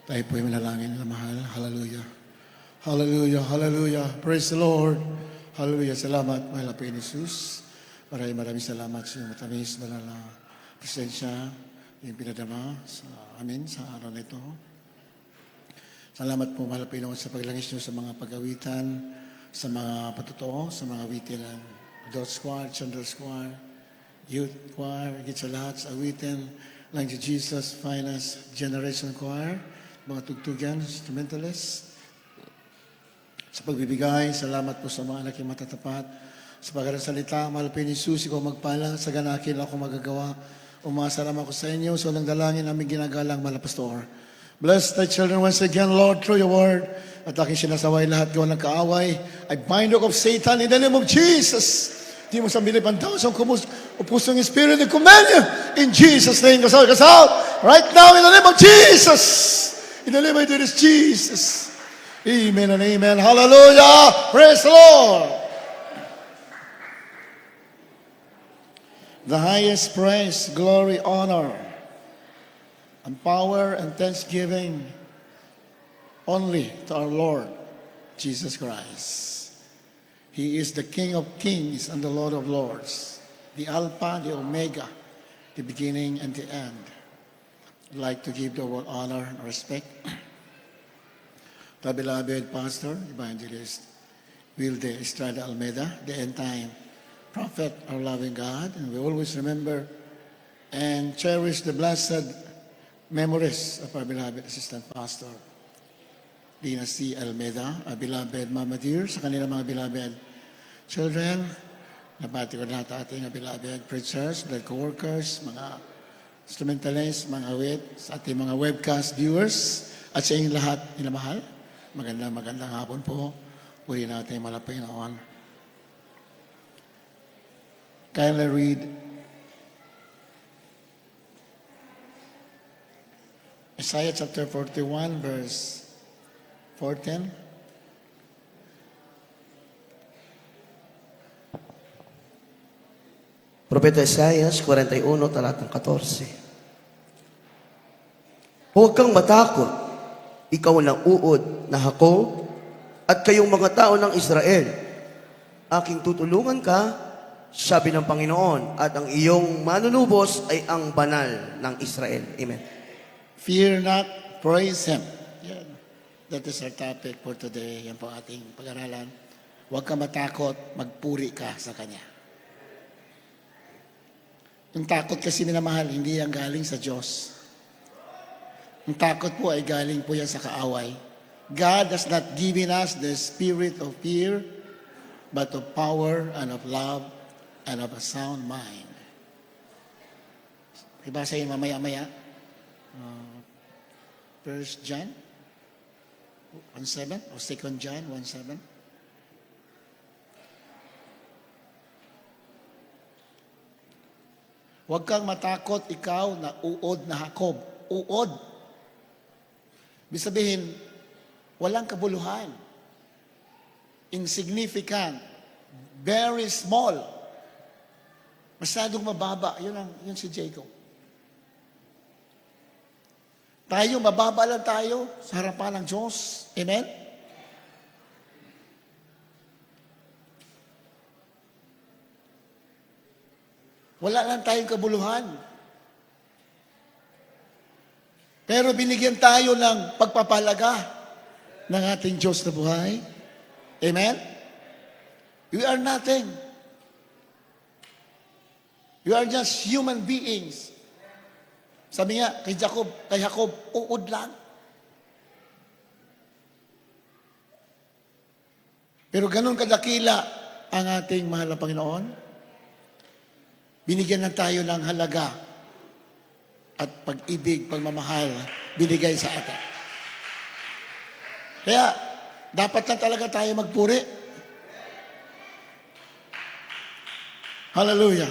Tayo po'y manalangin na mahal. Hallelujah. Hallelujah. Hallelujah. Praise the Lord. Hallelujah. Salamat, mahal na Panginoon Jesus. Maraming salamat sa iyong matamis, banal na presensya, yung pinadama sa amin sa araw na ito. Salamat po, mahal na Panginoon, sa paglangis niyo sa mga pag-awitan, sa mga patotoo, sa mga awitin, adult choir, children's choir, youth choir, higit sa lahat sa awitin, lang si Jesus Finest Generation Choir, mga tugtugan, instrumentalists. Sa pagbibigay, salamat po sa mga anak yung matatapat. Sa pagkarang salita, mahal po ni Jesus, ikaw magpala, sa ganakin ako magagawa. Umasa naman ako sa inyo, so lang dalangin namin ginagalang, mahal na pastor. Bless thy children once again, Lord, through your word. At aking sinasaway lahat gawa ng kaaway. I bind up of Satan in the name of Jesus. Di mo sa milipan tao sa pusong Spirit and command you in Jesus' name. Kasal. Right now in the name of Jesus. In the name of Jesus. Amen and amen. Hallelujah. Praise the Lord. The highest praise, glory, honor, and power and thanksgiving only to our Lord Jesus Christ. He is the King of kings and the Lord of lords, the Alpha, the Omega, the beginning and the end. I'd like to give the word honor and respect to our beloved pastor, evangelist Wilde Estrada Almeida, the end-time prophet, our loving God, and we always remember and cherish the blessed memories of our beloved assistant pastor, Dina C. Almeida, our beloved Mama Dear, sa kanilang mga beloved children, nabati ko lahat ating beloved preachers, blood co-workers, mga instrumentalists, mga awit, sa ating mga webcast viewers, at sa inyong lahat, minamahal. Magandang hapon po. Puri natin malapay noon. Kindly read Isaiah chapter 41, verse 14. Propeta Isaias 41, talatang 14. Huwag kang matakot, ikaw ng uod na Jacob, at kayong mga tao ng Israel. Aking tutulungan ka, sabi ng Panginoon, at ang iyong manunubos ay ang banal ng Israel. Amen. Fear not, praise Him. Yan. That is our topic for today. Yan po ating pag-aralan. Huwag ka matakot, magpuri ka sa Kanya. Yung takot kasi minamahal, hindi yan galing sa Diyos. Yung takot po ay galing po yan sa kaaway. God has not given us the spirit of fear, but of power and of love and of a sound mind. Ibasa yun mamaya-maya. 1 John 1:7 or 2 John 1:7. Huwag kang matakot, ikaw na uod na Jacob. Uod. Ibig sabihin, walang kabuluhan. Insignificant. Very small. Masyadong mababa. Yun si Jacob. Tayo, mababa lang tayo sa harapan ng Diyos. Amen? Wala lang tayong kabuluhan. Pero binigyan tayo ng pagpapalaga ng ating Diyos na buhay. Amen? We are nothing. You are just human beings. Sabi nga kay Jacob, uod lang. Pero ganun kadakila ang ating mahal na Panginoon. Binigyan na tayo ng halaga at pag-ibig, pagmamahal, binigay sa atin. Kaya, dapat lang talaga tayo magpuri. Hallelujah.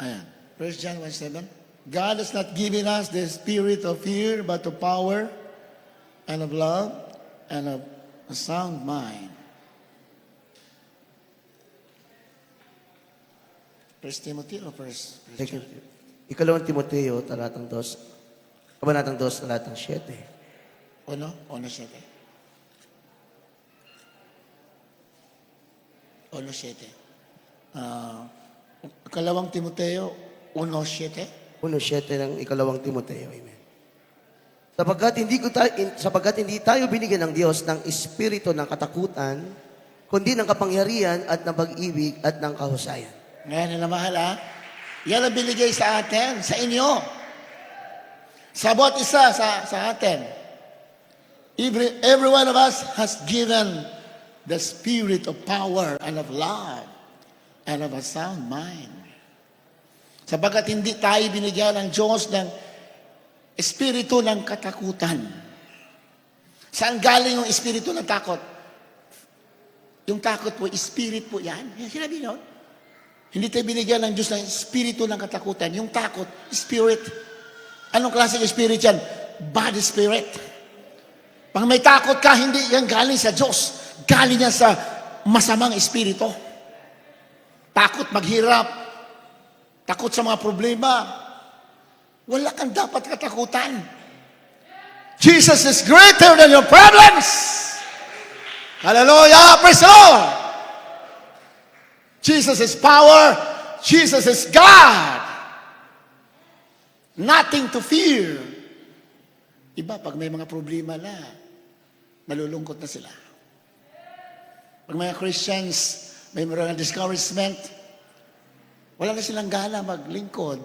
Ayan. 1 John 1:7. God has not given us the spirit of fear, but of power and of love and of a sound mind. First Timothy o First Thank you. John? Ikalawang Timoteo, talatang 2, kabanatang 2, talatang 7. Uno? Uno, 7. Uno, 7. Kalawang Timoteo, 1:7. 1:7 ng ikalawang Timoteo. Amen. Sapagkat hindi tayo binigyan ng Diyos ng espiritu ng katakutan, kundi ng kapangyarihan at ng pag-ibig at ng kahusayan. Ngayon na mahal yan ang binigay sa atin, sa inyo. Sa bawat isa sa atin. Every one of us has given the spirit of power and of love and of a sound mind. Sapagkat hindi tayo binigyan ng Diyos ng espiritu ng katakutan. Saan galing yung espiritu ng takot? Yung takot po, spirit po yan. Sinabi no? Hindi tayo binigyan ng Diyos ng espiritu ng katakutan. Yung takot, spirit. Anong klaseng spirit yan? Bad spirit. Pag may takot ka, hindi yan galing sa Diyos. Galing yan sa masamang espiritu. Takot maghirap. Takot sa mga problema. Wala kang dapat katakutan. Jesus is greater than your problems. Hallelujah! Praise the Lord! Jesus is power. Jesus is God. Nothing to fear. Iba, pag may mga problema na, nalulungkot na sila. Pag mga Christians, may mga discouragement, wala na silang gana maglingkod.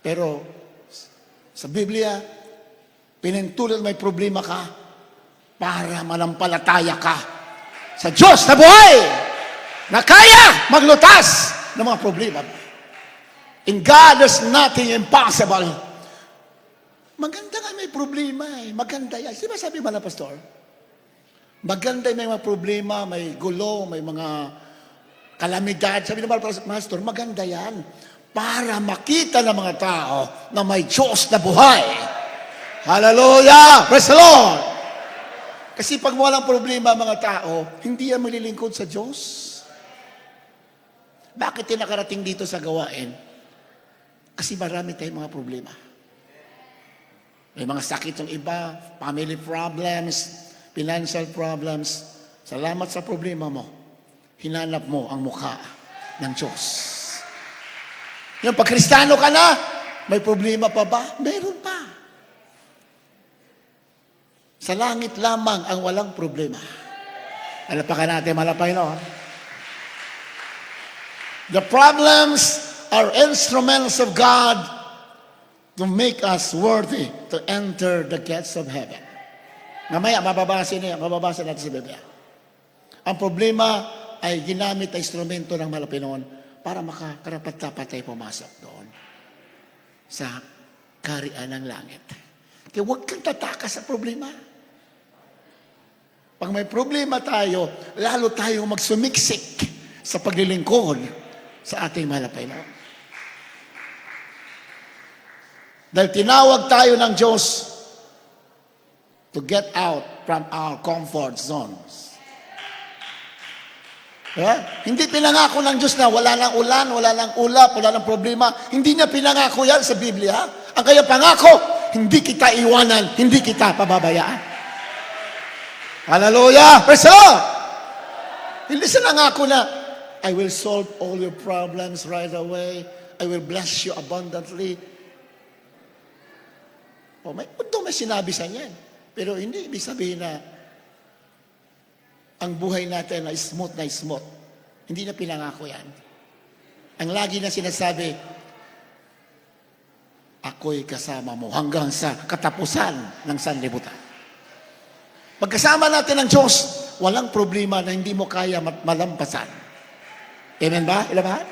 Pero, sa Biblia, pinintulad may problema ka para manampalataya ka sa Diyos na buhay na kaya maglutas ng mga problema. In God, there's nothing impossible. Maganda nga may problema eh. Maganda yan. Di ba sabi ba na, Pastor? Maganda may mga problema, may gulo, may mga kalamidad. Sabi naman, Pastor, maganda yan. Para makita ng mga tao na may Diyos na buhay. Hallelujah! Praise the Lord! Kasi pag walang problema mga tao, hindi yan malilingkod sa Diyos. Bakit yung nakarating dito sa gawain? Kasi marami tayong mga problema. May mga sakit ng iba, family problems, financial problems. Salamat sa problema mo. Hinanap mo ang mukha ng Diyos. Yung pag Kristiyano ka na, may problema pa ba? Meron pa. Sa langit lamang ang walang problema. Alapakan natin, malapay no? The problems are instruments of God to make us worthy to enter the gates of heaven. Mamaya, mababasa natin sa Biblia. Ang problema ay ginamit na instrumento ng Malapinon para makakarapat-dapat tayo pumasok doon sa kaharian ng langit. Kaya huwag kang tatakas sa problema. Pag may problema tayo, lalo tayong magsumiksik sa paglilingkod sa ating Malapinon. Dahil tinawag tayo ng Diyos to get out from our comfort zones. Hindi pinangako ng Diyos na wala nang ulan, wala nang ulap, wala nang problema. Hindi niya pinangako yan sa Biblia. Ang kaya pangako, hindi kita iwanan, hindi kita pababayaan. Hallelujah! Praise the Lord! Hindi siya nangako na, I will solve all your problems right away. I will bless you abundantly. May sinabi sa niyan. Pero hindi ibig sabihin na ang buhay natin na smooth na smooth. Hindi na pinangako yan. Ang lagi na sinasabi, ako'y kasama mo hanggang sa katapusan ng sanlibutan. Pagkasama natin ng Diyos, walang problema na hindi mo kaya malampasan. Amen ba? Ilabahan?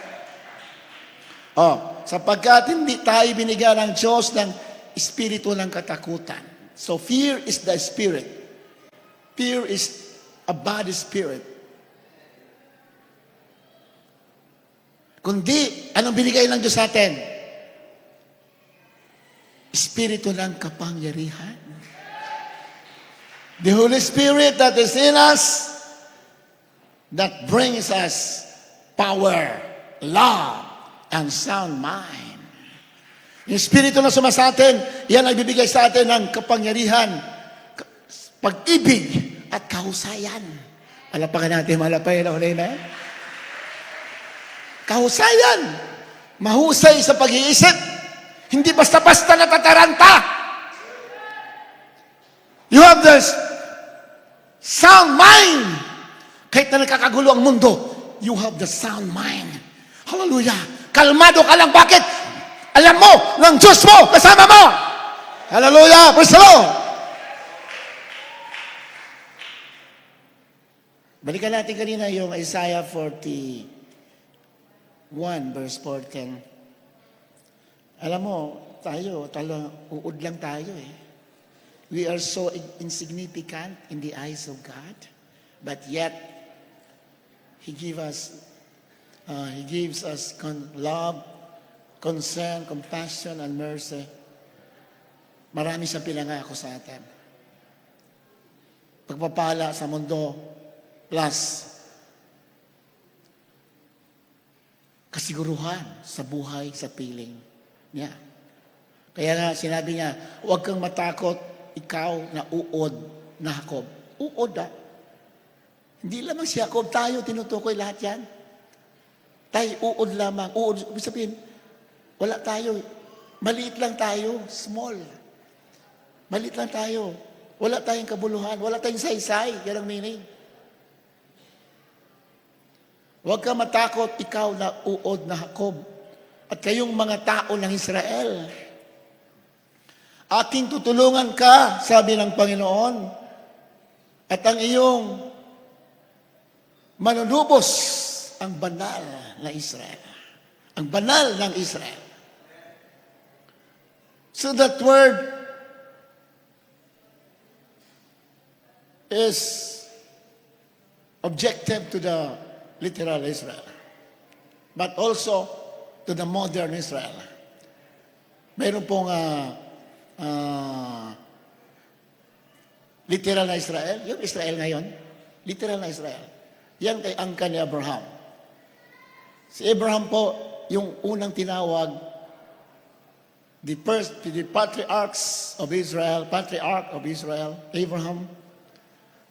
Sapagkat hindi tayo binigyan ng Diyos ng espiritu ng katakutan. So fear is the spirit. Fear is a bad spirit. Kundi, anong binigay ng Diyos sa atin? Espiritu ng kapangyarihan. The Holy Spirit that is in us, that brings us power love, and sound mind. Yung Espiritu na sumasatin, yan ay bibigay sa atin ng kapangyarihan, pag-ibig, at kahusayan. Palapakan natin, malapay na ulit na. Kahusayan. Mahusay sa pag-iisip. Hindi basta-basta natataranta. You have this sound mind. Kahit na nagkakagulo ang mundo, you have the sound mind. Hallelujah. Kalmado ka lang. Bakit? Alam mo, ng Diyos mo, kasama mo. Hallelujah. Praise the Lord. Balikan natin kanina yung Isaiah 41 verse 14. Alam mo, uud lang tayo eh. We are so insignificant in the eyes of God, but yet He gives us love, concern, compassion, and mercy. Marami siyang pinangako sa atin. Pagpapala sa mundo, plus kasiguruhan sa buhay, sa piling niya. Kaya nga sinabi niya, huwag kang matakot, ikaw na uod na Jacob. Uod Hindi lamang si Jacob, tayo tinutukoy lahat yan. Tayo uod lamang. Uod, ibig sabihin, wala tayo. Maliit lang tayo, small. Maliit lang tayo. Wala tayong kabuluhan, wala tayong saysay. Yan ang meaning. Huwag ka matakot, ikaw na uod na Jacob, at kayong mga tao ng Israel. Aking tutulungan ka, sabi ng Panginoon, at ang iyong manunubos ang banal na Israel. Ang banal ng Israel. So that word is objective to the literal Israel, but also to the modern Israel. Mayroon pong literal na Israel, yung Israel ngayon, literal na Israel. Yan kay angka ni Abraham. Si Abraham po, yung unang tinawag, the patriarch of Israel, Abraham,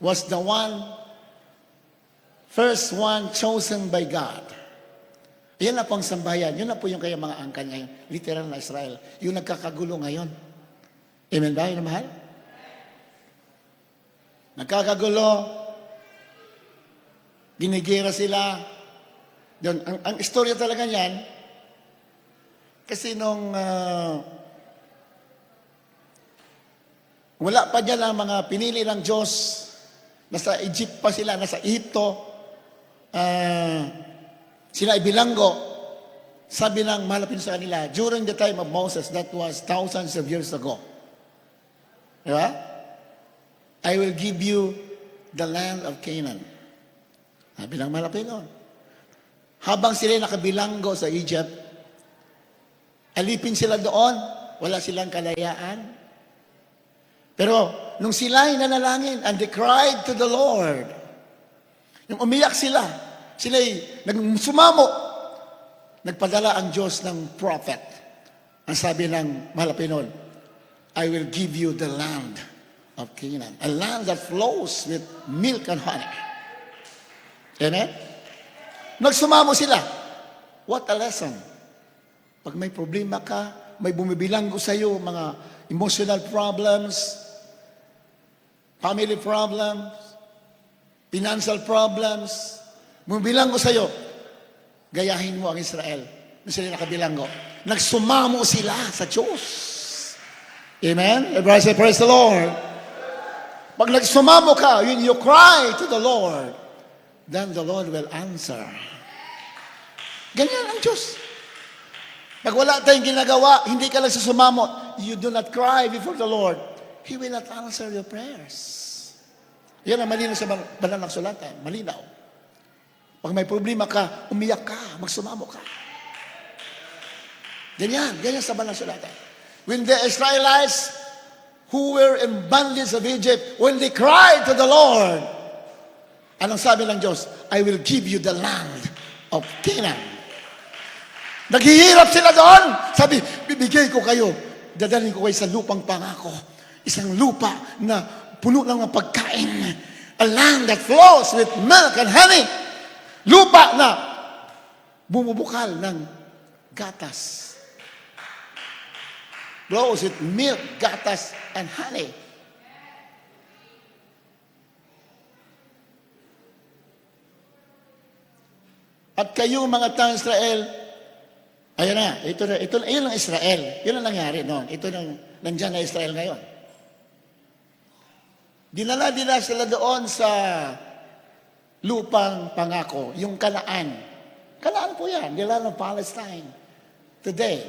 was the first one chosen by God. Yan na po ang sambayan. Yun na po yung kaya mga angkan ngayon. Literal na Israel. Yung nagkakagulo ngayon. Amen ba? Yun na mahal? Nagkakagulo. Ginigira sila. Doon, ang istorya talaga niyan, kasi nung wala pa dyan ang mga pinili ng Diyos, nasa Egypt pa sila, nasa Egypto, sila ibilanggo, sabi ng malapit sa kanila, during the time of Moses, that was thousands of years ago. Diba? I will give you the land of Canaan. Sabi ng malapit noon. Habang sila nakabilanggo sa Egypt, alipin sila doon, wala silang kalayaan. Pero nung sila ay nanalangin, and they cried to the Lord, yung umiyak sila'y sumamo, nagpadala ang Diyos ng prophet. Ang sabi ng Malapinon, I will give you the land of Canaan, a land that flows with milk and honey. Amen? Nagsumamo sila. What a lesson. Pag may problema ka, may bumibilanggo sa iyo, mga emotional problems, family problems, financial problems, bumibilanggo sa iyo, gayahin mo ang Israel na sila nakabilanggo. Nagsumamo sila sa Diyos. Amen? Everybody say, praise the Lord. Pag nagsumamo ka, when you cry to the Lord, then the Lord will answer. Ganyan ang Diyos. Pag wala tayong ginagawa, hindi ka lang sumamo, you do not cry before the Lord, He will not answer your prayers. Yan ang malinaw sa banal ng sulatan. Malinaw. Pag may problema ka, umiyak ka, magsumamo ka. Ganyan sa banal ng sulatan. When the Israelites who were in bondage of Egypt, when they cried to the Lord, anong sabi ng Diyos? I will give you the land of Canaan. Naghihirap sila doon. Sabi, bibigay ko kayo. Dadalhin ko kayo sa lupang pangako. Isang lupa na puno ng mga pagkain. A land that flows with milk and honey. Lupa na bumubukal ng gatas. Flows with milk, gatas, and honey. At kayo mga taong Israel, ayan na, yun ang Israel. Yun ang nangyari noon. Ito nang nandyan na Israel ngayon. Dinala nila sila doon sa lupang pangako, yung Kanaan. Kanaan po yan, nila ng Palestine. Today.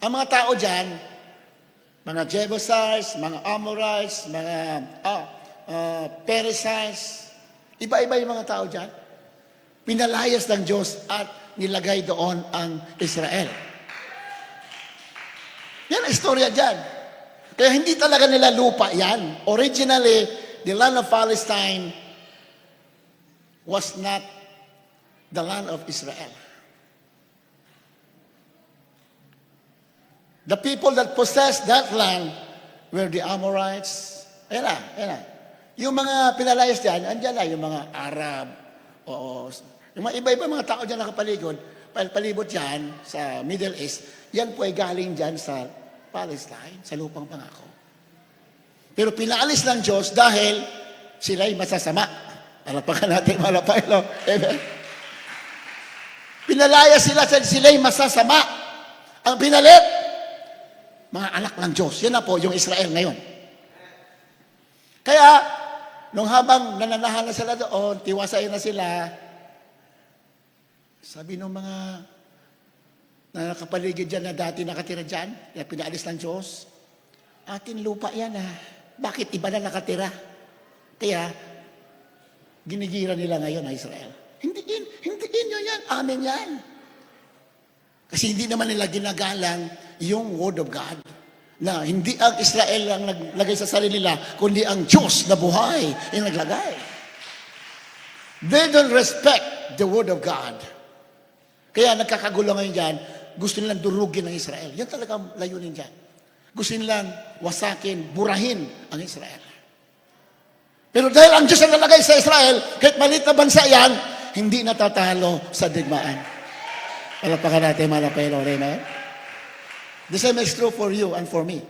Ang mga tao dyan, mga Jebusites, mga Amorites, mga Perizzites, iba-iba yung mga tao dyan. Pinalayas ng Diyos at nilagay doon ang Israel. Yan ang istorya dyan. Kaya hindi talaga nila lupa yan. Originally, the land of Palestine was not the land of Israel. The people that possessed that land were the Amorites. Ayan na. Yung mga pinalayas dyan, andyan na yung mga Arab, yung mga iba-iba mga tao dyan palibot dyan sa Middle East, yan po ay galing dyan sa Palestine, sa lupang pangako. Pero pinaalis ng Diyos dahil sila'y masasama. Palapakan natin, malapaylo. Amen. Pinalaya sila'y masasama. Ang pinalit, mga anak ng Diyos. Yan na po yung Israel ngayon. Kaya, nung habang nananahan na sila doon, tiwasay na sila, sabi ng mga na nakapaligid dyan na dati nakatira dyan, na pinaalis ng Diyos, atin lupa yan Bakit iba na nakatira? Kaya, ginigira nila ngayon ang Israel. Hindi inyo yan, amin yan. Kasi hindi naman nila ginagalang yung Word of God. Na hindi ang Israel ang naglagay sa sarili nila, kundi ang Diyos na buhay yung naglagay. They don't respect the Word of God. Kaya nagkakagulo ngayon dyan, gusto nilang durugin ang Israel. Yan talaga ang layunin dyan. Gusto nilang wasakin, burahin ang Israel. Pero dahil ang Diyos ang nalagay sa Israel, kahit maliit na bansa yan, hindi natatalo sa digmaan. Palapakan natin, malapaylo, amen? The same is true for you and for me.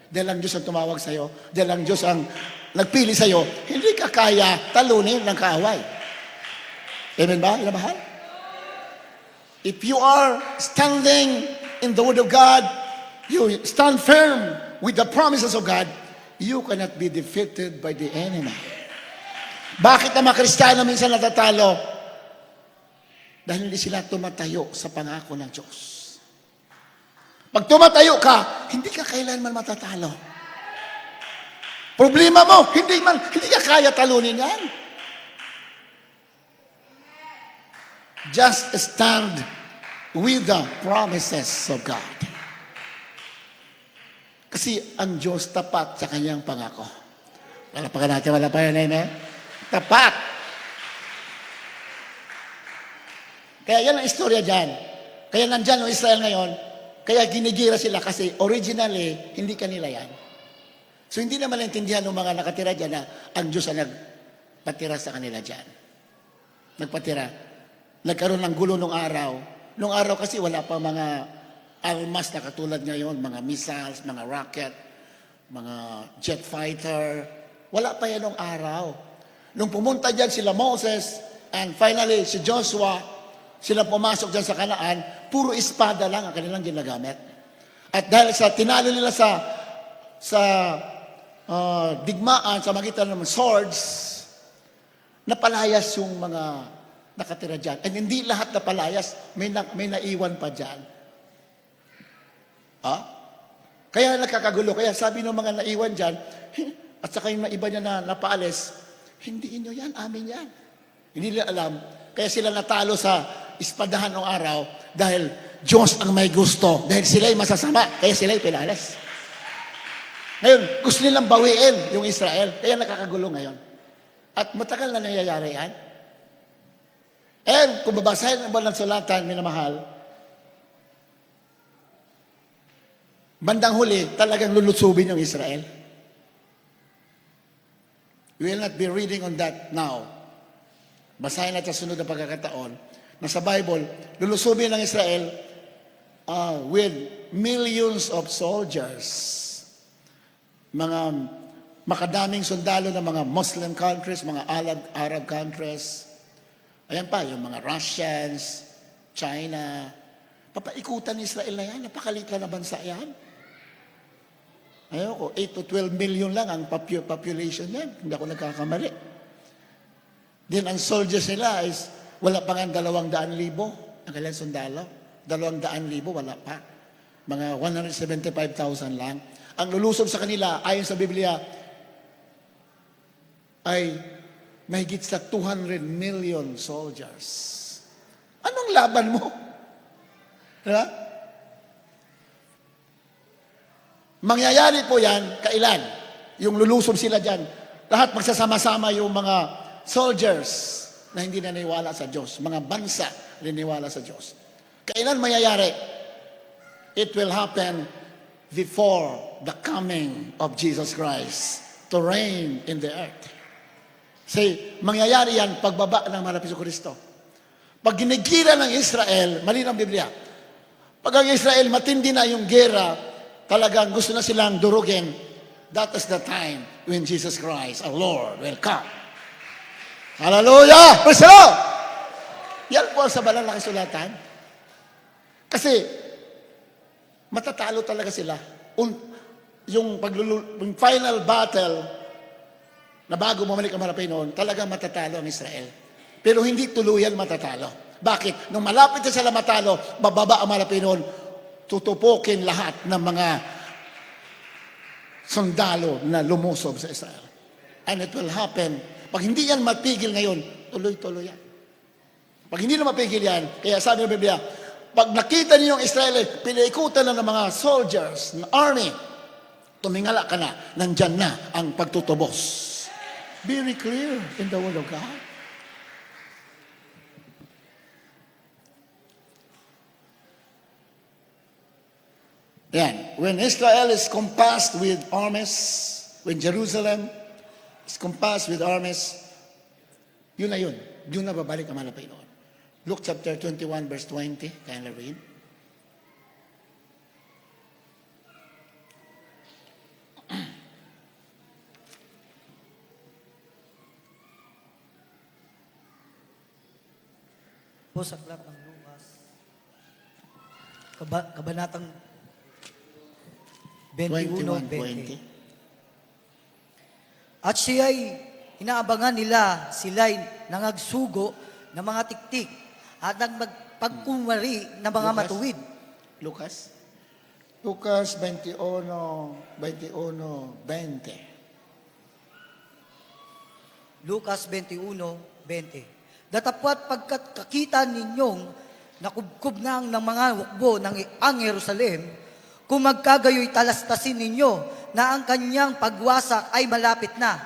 Dahil ang Diyos ang tumawag sa'yo, dahil ang Diyos ang nagpili sa'yo, hindi ka kaya talunin ng kaaway. Amen ba? Ila mahal? If you are standing in the Word of God, you stand firm with the promises of God, you cannot be defeated by the enemy. Bakit ang mga Kristiyano minsan natatalo? Dahil hindi sila tumatayo sa pangako ng Diyos. Pag tumatayo ka, hindi ka kailanman matatalo. Problema mo, hindi ka kaya talunin yan. Just stand with the promises of God. Kasi ang Diyos tapat sa kanyang pangako. Palapakan natin, malapayan na yun, Tapat. Kaya yan ang istorya dyan. Kaya nandyan ang Israel ngayon, kaya ginigira sila kasi originally, hindi kanila yan. So hindi naman naintindihan ng mga nakatira dyan na ang Diyos ang nagpatira sa kanila dyan. Nagpatira. Nagkaroon ng gulo nung araw. Nung araw kasi wala pa mga armas na katulad ngayon, mga missiles, mga rocket, mga jet fighter. Wala pa yan nung araw. Nung pumunta dyan sila Moses and finally si Joshua, sila pumasok dyan sa Kanaan, puro espada lang ang kanilang ginagamit. At dahil sa tinalo nila sa digmaan, sa magitan ng swords, napalayas yung mga nakatira dyan. And hindi lahat napalayas, may naiwan pa dyan. Kaya nakakagulo. Kaya sabi ng mga naiwan dyan, at saka yung iba niya na napaalis, hindi inyo yan, amin yan. Hindi nila alam. Kaya sila natalo sa ispadahan ng araw dahil Diyos ang may gusto. Dahil sila'y masasama, kaya sila'y pinalis. Ngayon, gusto nilang bawiin yung Israel. Kaya nakakagulo ngayon. At matagal na nangyayari yan. And kung babasahin ang balang sulatan, minamahal, bandang huli, talagang lulutsubin yung Israel. We will not be reading on that now. Basahin natin sa sunod na pagkakataon na sa Bible, lulusubin ng Israel with millions of soldiers. Mga makadaming sundalo ng mga Muslim countries, mga Arab countries. Ayan pa, yung mga Russians, China. Papaikutan ni Israel na yan. Napakaliit lang na bansa yan. Ayoko, 8 to 12 million lang ang population yan. Hindi ako nagkakamali. Then ang soldiers nila is wala pa nga 200,000 ang kailang sundalo. 200,000 wala pa. Mga 175,000 lang. Ang lulusob sa kanila, ayon sa Biblia, ay mahigit sa 200 million soldiers. Anong laban mo? Diba? Mangyayari po yan, kailan? Yung lulusob sila dyan. Lahat magsasama-sama yung mga soldiers na hindi naniniwala sa Diyos. Mga bansa naniniwala sa Diyos. Kailan mangyayari? It will happen before the coming of Jesus Christ to reign in the earth. Say, mangyayari yan pagbaba ng Mahal na Kristo. Pag ginigira ng Israel, mali ng Biblia. Pag ang Israel matindi na yung gera, talagang gusto na silang durugin, that is the time when Jesus Christ, our Lord, will come. Hallelujah! Praise the Lord! Yan po sa banal na kasulatan. Kasi, matatalo talaga sila. Yung final battle, na bago bumalik ang Malapay noon, talagang matatalo ang Israel. Pero hindi tuluyan matatalo. Bakit? Nung malapit na sila matalo, bababa ang Malapay noon, tutupukin lahat ng mga sundalo na lumusob sa Israel. And it will happen. Pag hindi yan mapigil ngayon, tuloy-tuloy yan. Pag hindi na mapigil yan, kaya sabi ng Biblia, pag nakita niyo yung Israel, pinaikutan na ng mga soldiers, ng army, tumingala ka na, nandyan na ang pagtutubos. Very clear in the Word of God. Yan. When Israel is compassed with armies, when Jerusalem is compassed with armies, yun na yun. Yun na babalik ang Malapay noon. Luke chapter 21 verse 20. Can I read? Po sa aklat ng Lucas, kabanatang 21:20. At siya'y inaabangan nila, sila'y nangagsugo ng mga tiktik at nagpagkumari ng mga Lucas? matuwid. Lucas? Lucas 21:20. Lucas 21:20. Datapwat pagkat kakita ninyong nakubkob na ng mga hukbo ang Jerusalem, kung magkagayoy talastasin ninyo na ang kanyang pagwasak ay malapit na.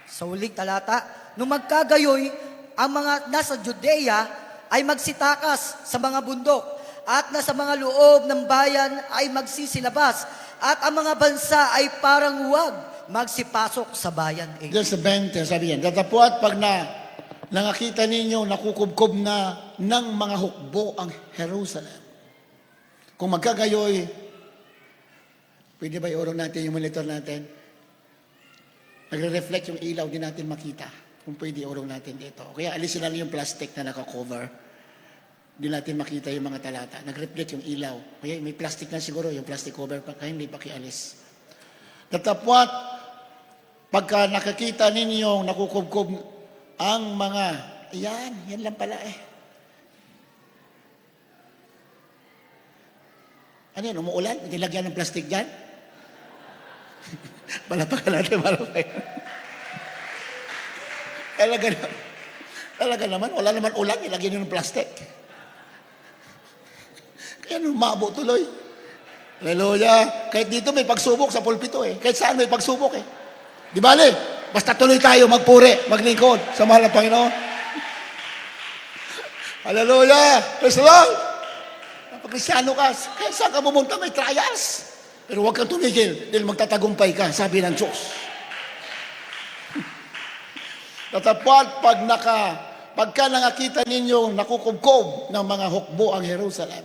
Sa uling talata, nung magkagayoy, ang mga nasa Judea ay magsitakas sa mga bundok at nasa mga loob ng bayan ay magsisilabas at ang mga bansa ay parang huwag magsipasok sa bayan. Just sa 20, sabi yan, datapwat pag nakakita ninyo, nakukubkob na ng mga hukbo ang Jerusalem. Kung magkagayoy, pwede ba iurong natin yung monitor natin? Nagre-reflect yung ilaw, di natin makita. Kung pwede iurong natin dito. Kaya alisin na yung plastic na nakakover. Di natin makita yung mga talata. Nag-reflect yung ilaw. Kaya may plastic na siguro, yung plastic cover pa, kaya hindi pakialis. Datapwat, pagka nakakita ninyo, nakukubkob ang mga, yan lang pala eh. Ano yan, umuulan? Nilagyan ng plastic dyan? Palapakan natin, malapay. Talaga naman, wala naman ulan, ilagyan nyo ng plastic. Kaya lumabo tuloy. Hallelujah. Kahit dito may pagsubok sa pulpito eh. Kahit saan may pagsubok eh. Di bale? Basta tuloy tayo, magpuri, maglingkod sa mahal na Panginoon. Hallelujah! Praise the Lord! Kapag Kristyano ka, kahit saan ka pumunta, may trials. Pero huwag kang tumigil dahil magtatagumpay ka, sabi ng Diyos. Tatapwat pagka nakakita ninyo nakukubkob ng mga hukbo ang Jerusalem,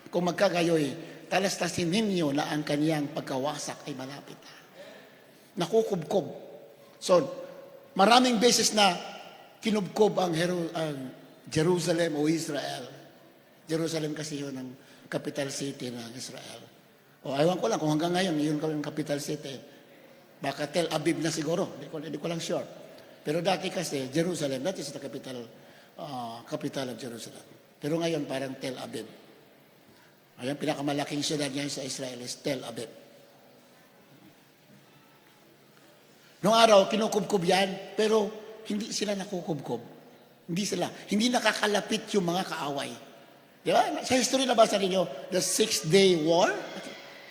kung magkagayoy, talastasin ninyo na ang kaniyang pagkawasak ay malapit na. Nakukubkob. So, maraming beses na kinubkob ang Jerusalem o Israel. Jerusalem kasi yun ang capital city ng Israel. O ayaw ko lang kung hanggang ngayon, yun ang capital city. Baka Tel Aviv na siguro. Hindi ko lang sure. Pero dati kasi, Jerusalem, that is the capital of Jerusalem. Pero ngayon, parang Tel Aviv. Ayan, pinakamalaking siyudad ngayon sa Israel is Tel Aviv. Noong araw, kinukubkob yan, pero hindi sila nakukubkob. Hindi nakakalapit yung mga kaaway. Di ba? Sa history nabasa ninyo, the 6-day war.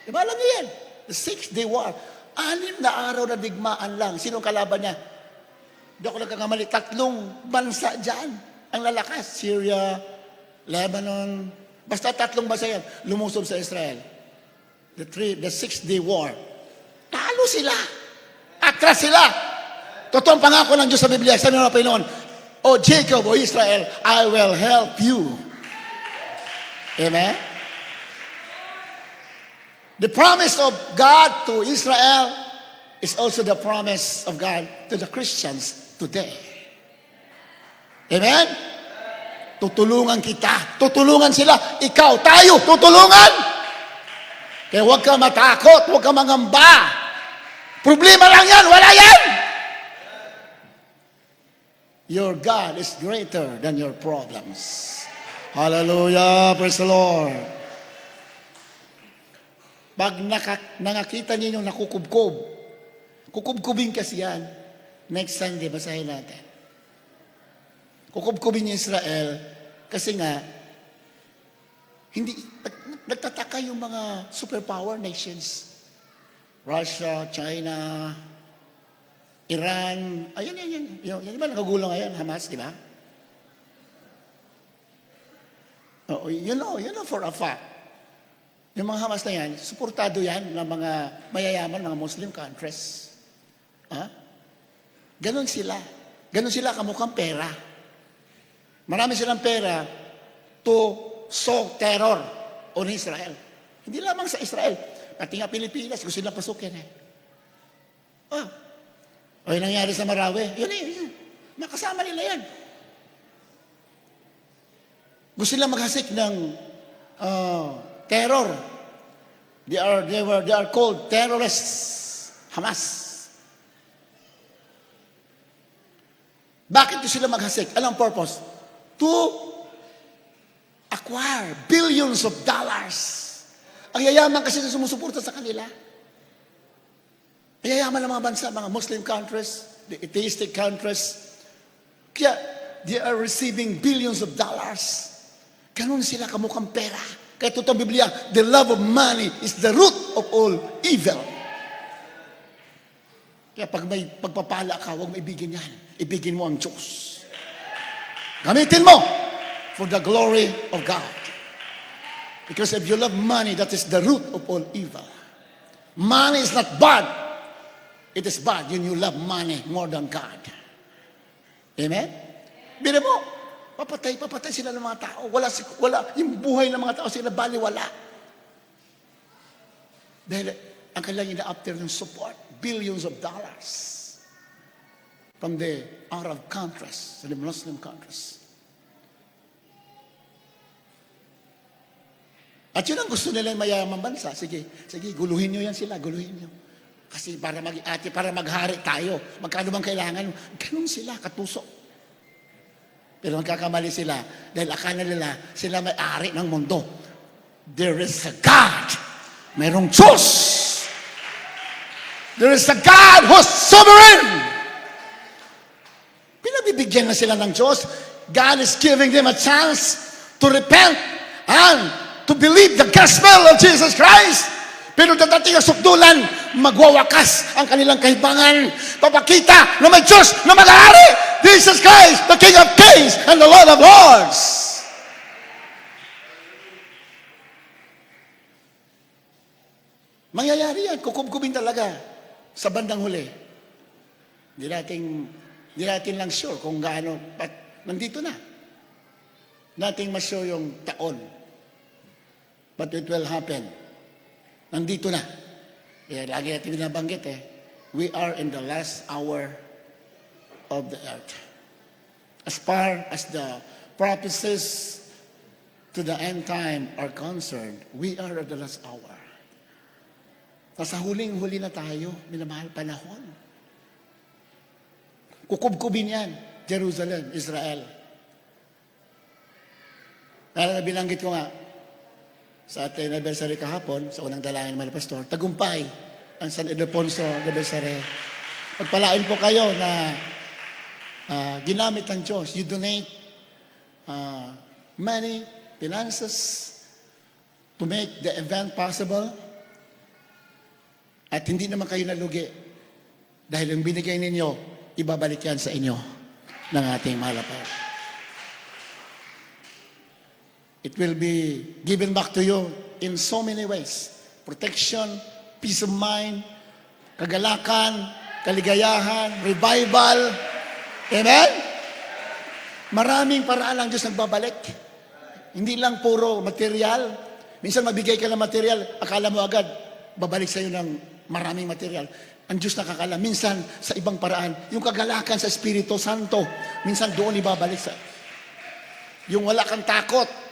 Di ba alam niyo yan? The 6-day war. 6 na araw na digmaan lang. Sinong kalaban niya? Hindi ako nagkakamali. 3 bansa dyan ang lalakas. Syria, Lebanon. Basta 3 bansa yan. Lumusob sa Israel. The 6-day war. Talo sila. Atras sila. Totoong pangako ng Diyos sa Biblia. Sabi ng Panginoon, O Jacob, O Israel, I will help you. Amen? The promise of God to Israel is also the promise of God to the Christians today. Amen? Tutulungan kita. Tutulungan sila. Ikaw, tayo, tutulungan. Kaya huwag ka matakot. Huwag ka mangamba. Problema lang yan. Wala yan. Your God is greater than your problems. Hallelujah. Praise the Lord. Pag nakakita ninyo nakukubkob, kukubkubin kasi yan. Next Sunday, basahin natin. Kukubkubin niya Israel kasi nga, hindi, nagtataka yung mga superpower nations. Russia, China, Iran, ayan. Yan ba nakagulang ngayon, Hamas, di ba? Oh, you know for a fact. Yung mga Hamas na yan, suportado yan ng mga mayayaman, mga Muslim countries. Ha? Ganon sila. Ganon sila kamukhang pera. Marami silang pera to sow terror on Israel. Hindi lamang sa Israel. Pati nga Pilipinas, gusto nilang pasukin eh. O yung nangyari sa Marawi, yun. Makasama nila yan. Gusto nilang maghasik ng terror. They are called terrorists. Hamas. Bakit gusto sila maghasik? Anong purpose? To acquire billions of dollars. Ang yayaman kasi na sumusuporta sa kanila. Ang yayaman ng mga bansa, mga Muslim countries, the atheistic countries. Kaya, they are receiving billions of dollars. Ganun sila kamukhang pera. Kaya totoong Biblia, the love of money is the root of all evil. Kaya pag may pagpapala ka, huwag mo ibigin yan. Ibigin mo ang Diyos. Gamitin mo for the glory of God. Because if you love money, that is the root of all evil. Money is not bad. It is bad when you love money more than God. Amen? Bili mo, papatay sila ng mga tao. Wala, yung buhay ng mga tao sila baliwala. Dahil ang kailangan ina-after ng support, billions of dollars from the Arab countries, the Muslim countries. At yun ang gusto nila yung mayamang bansa. Sige, guluhin nyo yan sila, guluhin nyo. Kasi para maghari tayo, magkano bang kailangan? Ganun sila, katuso. Pero magkakamali sila dahil akala nila sila may-ari ng mundo. There is a God. Mayroong Diyos. There is a God who's sovereign. Pinabibigyan na sila ng Diyos. God is giving them a chance to repent and to believe the gospel of Jesus Christ. Pero dadating ang sukdulan, magwawakas ang kanilang kahibangan. Papakita na may Diyos na mag-aari. Jesus Christ, the King of Kings and the Lord of Lords. Mangyayari yan, kukubkubin talaga sa bandang huli. Hindi natin lang sure kung gaano, but nandito na. Nating ma-sure yung taon. But it will happen. Nandito na. Kaya lagi natin binabanggit we are in the last hour of the earth. As far as the prophecies to the end time are concerned, we are at the last hour. Nasa huling-huli na tayo, minamahal panahon. Kukubkubin yan, Jerusalem, Israel. Kaya binanggit ko nga, sa ating anniversary kahapon, sa unang dalangin ng mga pastor, tagumpay ang San Ildefonso anniversary. Pagpalain po kayo na ginamit ng Diyos. You donate money, finances to make the event possible. At hindi naman kayo nalugi. Dahil yung binigay ninyo, ibabalik yan sa inyo ng ating malapad. It will be given back to you in so many ways. Protection, peace of mind, kagalakan, kaligayahan, revival. Amen? Maraming paraan ang Diyos nagbabalik. Hindi lang puro material. Minsan mabigay ka ng material, akala mo agad, babalik sa iyo ng maraming material. Ang Diyos nakakala. Minsan sa ibang paraan, yung kagalakan sa Espiritu Santo, minsan doon ibabalik sa yung wala kang takot.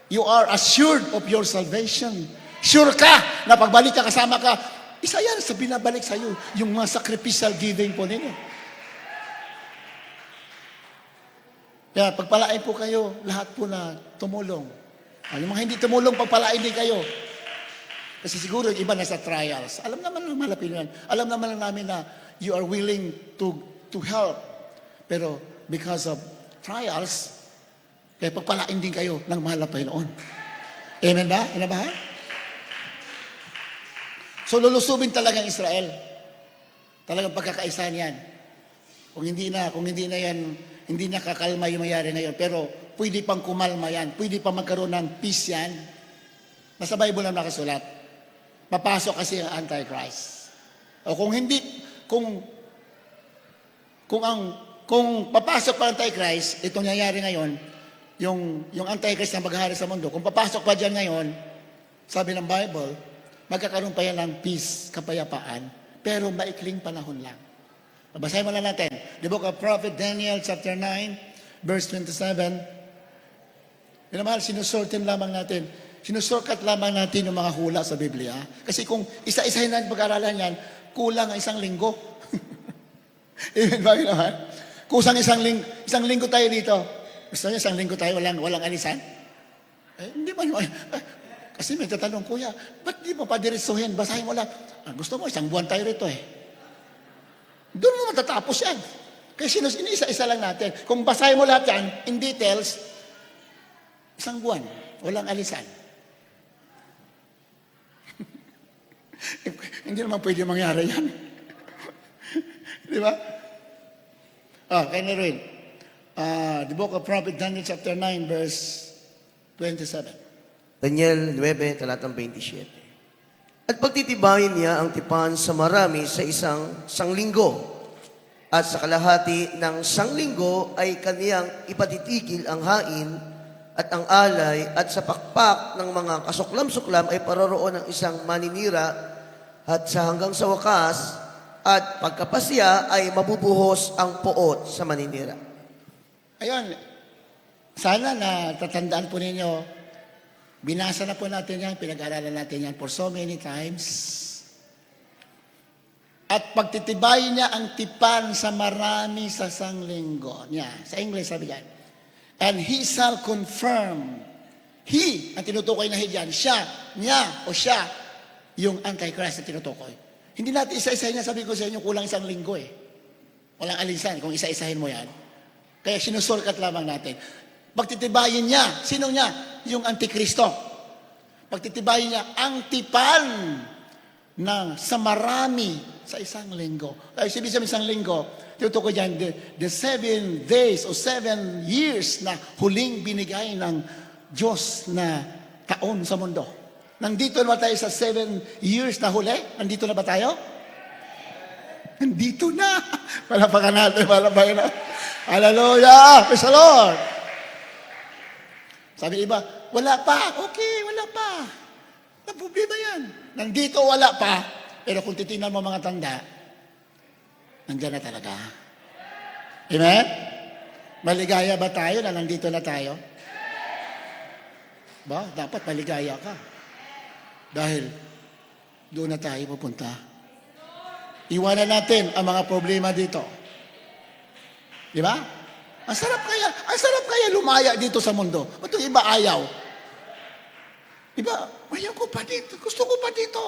You are assured of your salvation. Sure ka na pagbalik ka, kasama ka, isa yan sa binabalik sa iyo, yung mga sacrificial giving po ninyo. Kaya pagpalain po kayo, lahat po na tumulong. Yung mga hindi tumulong, pagpalain din kayo. Kasi siguro yung iba nasa trials. Alam naman ng malapit yan. Alam naman namin na you are willing to help. Pero because of trials, kaya pagpalain din kayo ng mahal na Panginoon. Amen ba? Amen ba? So lulusubin talaga ang Israel. Talagang pagkakaisahan yan. Kung hindi na yan, hindi nakakalma yung mayari ngayon. Pero pwede pang kumalma yan. Pwede pang magkaroon ng peace yan. Nasa Bible na nakasulat. Papasok kasi ang Antichrist. O kung hindi, kung papasok pa ang Antichrist, itong nangyayari ngayon, yung Antichrist na maghahari sa mundo, kung papasok pa dyan ngayon, sabi ng Bible, magkakaroon pa yan ng peace, kapayapaan, pero maikling panahon lang. Babasahin mo lang natin. The book of Prophet Daniel, chapter 9, verse 27. Minamahal, sinusortin lamang natin. Sinusurkat lamang natin yung mga hula sa Biblia. Kasi kung isa-isahin natin pag-aralan yan, kulang ang isang linggo. Amen ba naman? Kusang isang linggo tayo dito. Gusto niya, isang linggo tayo, walang alisan? Hindi man. Kasi may tatanong, kuya, ba't di mo pa diretsuhin? Basahin mo lang. Gusto mo, isang buwan tayo rito Doon mo matatapos yan. Kasi inisa-isa lang natin. Kung basahin mo lahat yan, in details, isang buwan, walang alisan. Hindi naman pwede mangyari yan. Di ba? Kaya na rin. The book of Prophet Daniel chapter 9 verse 27. Daniel 9, talatang 27. At pagtitibayin niya ang tipan sa marami sa isang sanglinggo. At sa kalahati ng sanglinggo ay kaniyang ipatitigil ang hain at ang alay at sa pakpak ng mga kasuklam-suklam ay paroroon ng isang maninira at sa hanggang sa wakas at pagkapasya ay mabubuhos ang poot sa maninira. Ayun, sana na tatandaan po ninyo, binasa na po natin yan, pinag-aralan natin yan for so many times. At pagtitibayin niya ang tipan sa marami sa sanglinggo niya. Sa English sabi yan. And he shall confirm. He, ang tinutukoy na hiyan, niya, o siya, yung Antichrist na tinutukoy. Hindi natin isa-isahin niya, sabi ko sa inyo, kulang isang linggo Walang alisan kung isa-isahin mo yan. Kaya sinusurkat lamang natin. Pagtitibayin niya, sino niya? Yung Antikristo. Pagtitibayin niya, ang tipan na sa marami sa isang linggo. Ay, sabi sa isang linggo, tinutukoy dyan, the 7 days o 7 years na huling binigay ng Diyos na taon sa mundo. Nandito na ba tayo sa 7 years na huli? Nandito na ba tayo? Nandito na. Palapakan natin, palapakan natin. Hallelujah! Praise the Lord! Sabi iba, wala pa. Okay, wala pa. Ang problema yan. Nandito wala pa. Pero kung titingnan mo mga tanda, nandiyan na talaga. Amen? Maligaya ba tayo na nandito na tayo? Ba, dapat maligaya ka. Dahil doon na tayo pupunta. Iwanan natin ang mga problema dito. Di ba? Ang sarap kaya lumaya dito sa mundo. Ba't yung iba ayaw? Di ba? Ayaw ko pa dito. Gusto ko pa dito.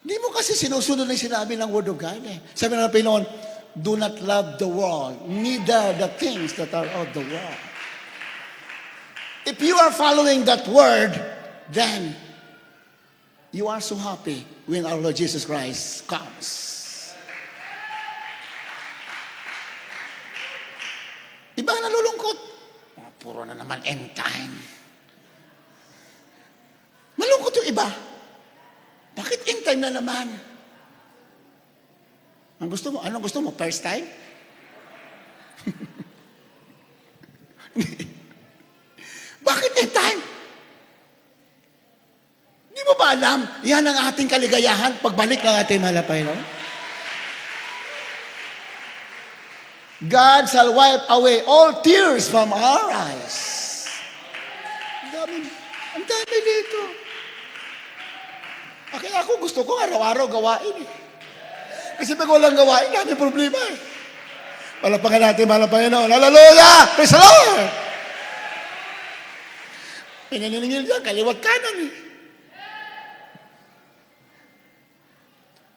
Hindi mo kasi sinusunod na sinabi ng Word of God eh. Sabi ng Panginoon, do not love the world, neither the things that are of the world. If you are following that word, then you are so happy when our Lord Jesus Christ comes. Iba ang nalulungkot. Oh, puro na naman end time. Malungkot yung iba. Bakit end time na naman? Anong gusto mo? First time? Bakit end time? Di mo ba alam? Yan ang ating kaligayahan pagbalik ng ating mahal na Panginoon. God shall wipe away all tears from our eyes. Ang dami dito. Kaya ako gusto ko araw-araw gawain eh. Kasi pag walang gawain, dami problema eh. Palapakan natin, mahal na Panginoon. Hallelujah! Praise the Lord! Pinaniningil dyan, kaliwat kanan eh.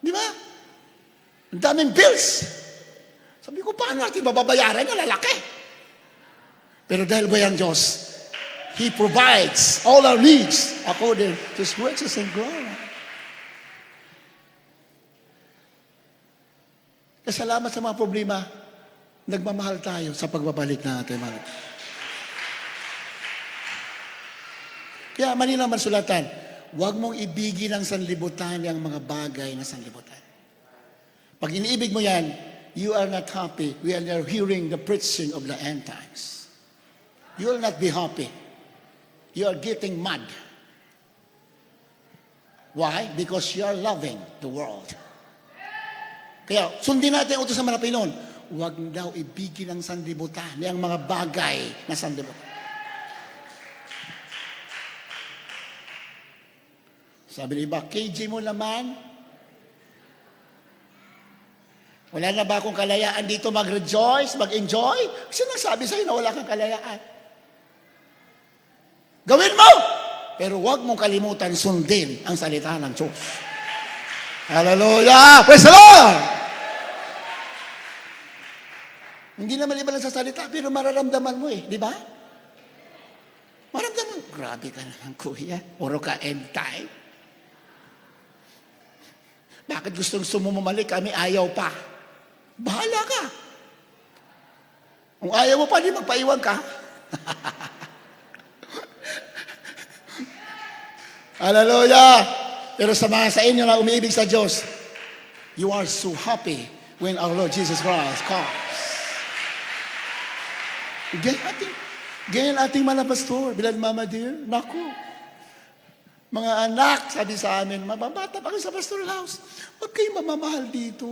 Di ba? Ang daming bills. Sabi ko, paano natin mababayaran yung lalaki? Pero dahil ba yung Diyos, He provides all our needs according to His riches and glory. Salamat sa mga problema, nagmamahal tayo sa pagbabalik na ating mahal. Kaya manila mansulatan, huwag mong ibigin ng sanlibutan ang mga bagay na sanlibutan. Pag iniibig mo yan, you are not happy when you are hearing the preaching of the end times. You will not be happy. You are getting mad. Why? Because you are loving the world. Kaya sundin natin ang utos ng Panginoon. Huwag daw ibigin ang sanlibutan, ang mga bagay na sanlibutan. Sabi ni iba, KJ mo naman. Wala na ba akong kalayaan dito mag-rejoice, mag-enjoy? Kasi nagsabi sa'yo na wala kang kalayaan. Gawin mo! Pero huwag mong kalimutan sundin ang salita ng Diyos. Hallelujah! Praise the Lord! Hindi naman iba lang sa salita, pero mararamdaman mo eh, di ba? Mararamdaman mo, grabe ka naman kuya, puro ka end time. Bakit gusto mo mamalik kami, ayaw pa? Bahala ka. Kung ayaw mo pa, di magpaiwan ka. Hallelujah! Pero sa inyo na umiibig sa Diyos, you are so happy when our Lord Jesus Christ comes. Ganyan ating mga pastor, Bilal Mama dear, naku, mga anak, sabi sa amin, mababata pa kayo sa pastoral house, huwag kayong mamamahal dito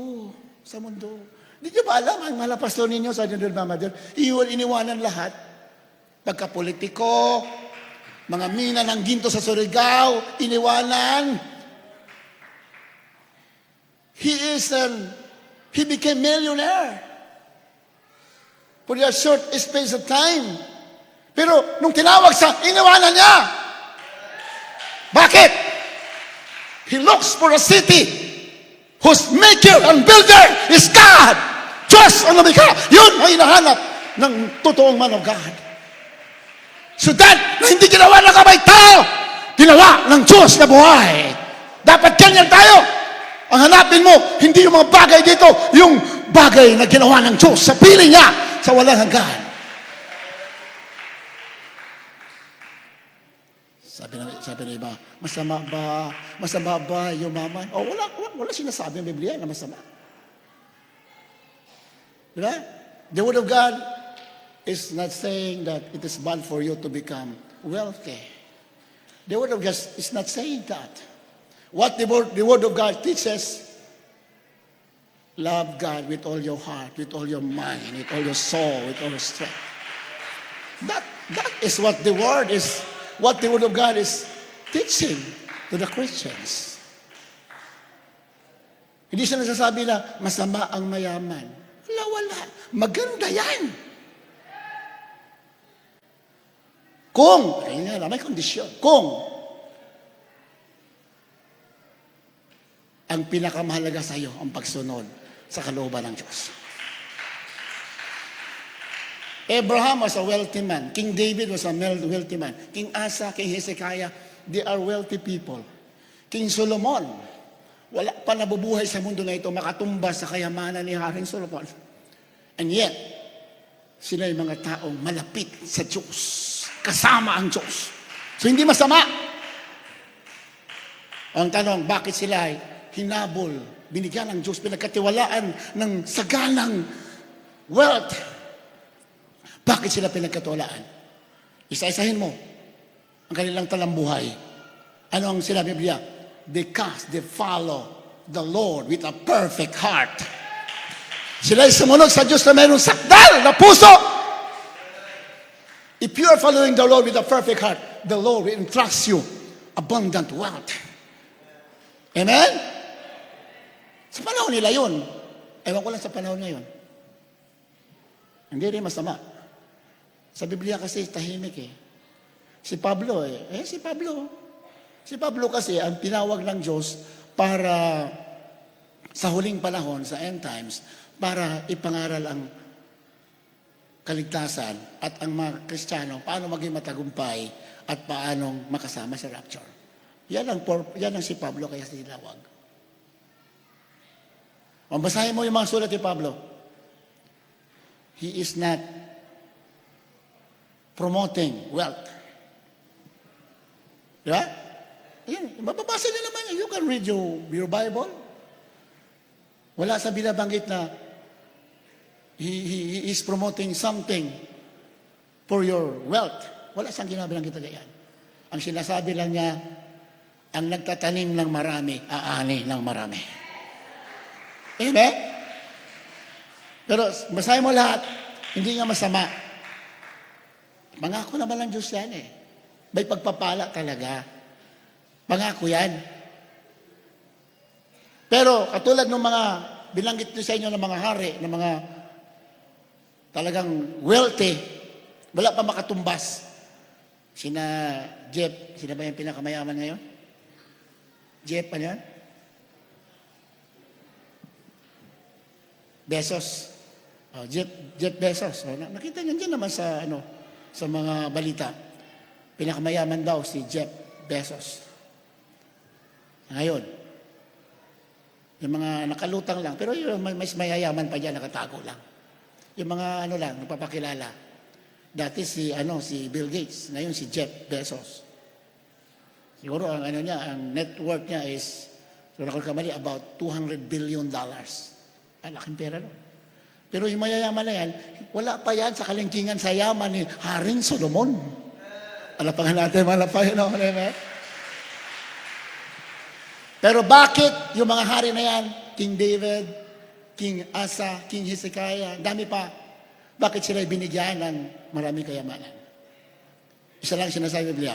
sa mundo. Hindi nyo ba alam, ang mga pastor ninyo sa Bilal Mama dear, iniwanan lahat, pagkapolitiko, mga mina ng ginto sa Surigao, iniwanan. He became millionaire for a short space of time. Pero nung tinawag sa, iniwanan niya. Bakit? He looks for a city whose maker and builder is God. Diyos ang lumikha. Yun ang hinahanap ng totoong man of God. So that, na hindi ginawa ng kamay tao, ginawa ng Diyos na buhay. Dapat ganyan tayo. Ang hanapin mo, hindi yung mga bagay dito, yung bagay na ginawa ng Diyos sa piling niya, sa walang hanggan. Sabi ng iba, masama ba yumaman? O wala sinasabi ng Biblia na masama. Diba? The Word of God is not saying that it is bad for you to become wealthy. The Word of God is not saying that. What the Word of God teaches, love God with all your heart, with all your mind, with all your soul, with all your strength. That is what the Word of God is teaching to the Christians. Hindi siya nagsasabi na masama ang mayaman. Wala. Maganda yan. Kung, may kondisyon, kung ang pinakamahalaga sa iyo ang pagsunod sa kalooban ng Diyos. Abraham was a wealthy man. King David was a wealthy man. King Asa, King Hezekiah, they are wealthy people. King Solomon, wala pa nabubuhay sa mundo na ito makatumbas sa kayamanan ni Haring Solomon. And yet, sila yung mga taong malapit sa Diyos. Kasama ang Diyos. So hindi masama. Ang tanong, bakit sila ay hinabol, binigyan ng Diyos, pinagkatiwalaan ng saganang wealth? Bakit sila pinagkatiwalaan? Isa-isahin mo ang kanilang talambuhay. Ano ang sinabi ng Biblia? Because they follow the Lord with a perfect heart. Sila ay sumunod sa Diyos na mayroong sakdal na puso. If you are following the Lord with a perfect heart, the Lord will entrust you abundant wealth. Amen? Sa panahon nila yun. Ewan ko lang sa panahon ngayon. Hindi rin masama. Sa Biblia kasi tahimik eh. Si Pablo Si Pablo kasi ang tinawag ng Diyos para sa huling panahon, sa end times, para ipangaral ang kaligtasan at ang mga Kristiyano paano maging matagumpay at paanong makasama sa rapture. Yan ang si Pablo kaya tinawag. Basahin mo yung mga sulat ni Pablo. He is not promoting wealth. Diba? Ayan, mababasa niyo naman yan. You can read your Bible. Wala sa binabanggit na he is promoting something for your wealth. Wala siyang ginabanggit na ganyan. Ang sinasabi lang niya, ang nagtatanim ng marami, aani ng marami. Amen? Pero basahin mo lahat, hindi nga masama. Pangako naman ng Diyos yan eh. May pagpapala talaga. Pangako yan. Pero katulad ng mga binanggit niyo sa inyo ng mga hari, ng mga talagang wealthy, wala pa makatumbas. Sina Jeff, sina ba yung pinakamayaman ngayon? Jeff, ano yan? Bezos. Oh, Jeff Bezos. Oh, nakita niyo dyan naman sa mga balita. Pinakamayaman daw si Jeff Bezos. Ngayon, yung mga nakalutang lang, pero yung mas mayayaman pa dyan, nakatago lang. Yung mga nagpapakilala. Dati si Bill Gates, ngayon si Jeff Bezos. Siguro ang net worth niya is, so nakalkamali, about $200 billion. Laking pera no. Pero yung mayayaman na yan, wala pa yan sa kalingkingan sa yaman ni Haring Solomon. Alapangan natin, malapayan ako na yan. Pero bakit yung mga hari na yan, King David, King Asa, King Hezekiah, dami pa, bakit sila binigyan ng maraming kayamanan? Isa lang sinasabi ng Biblia,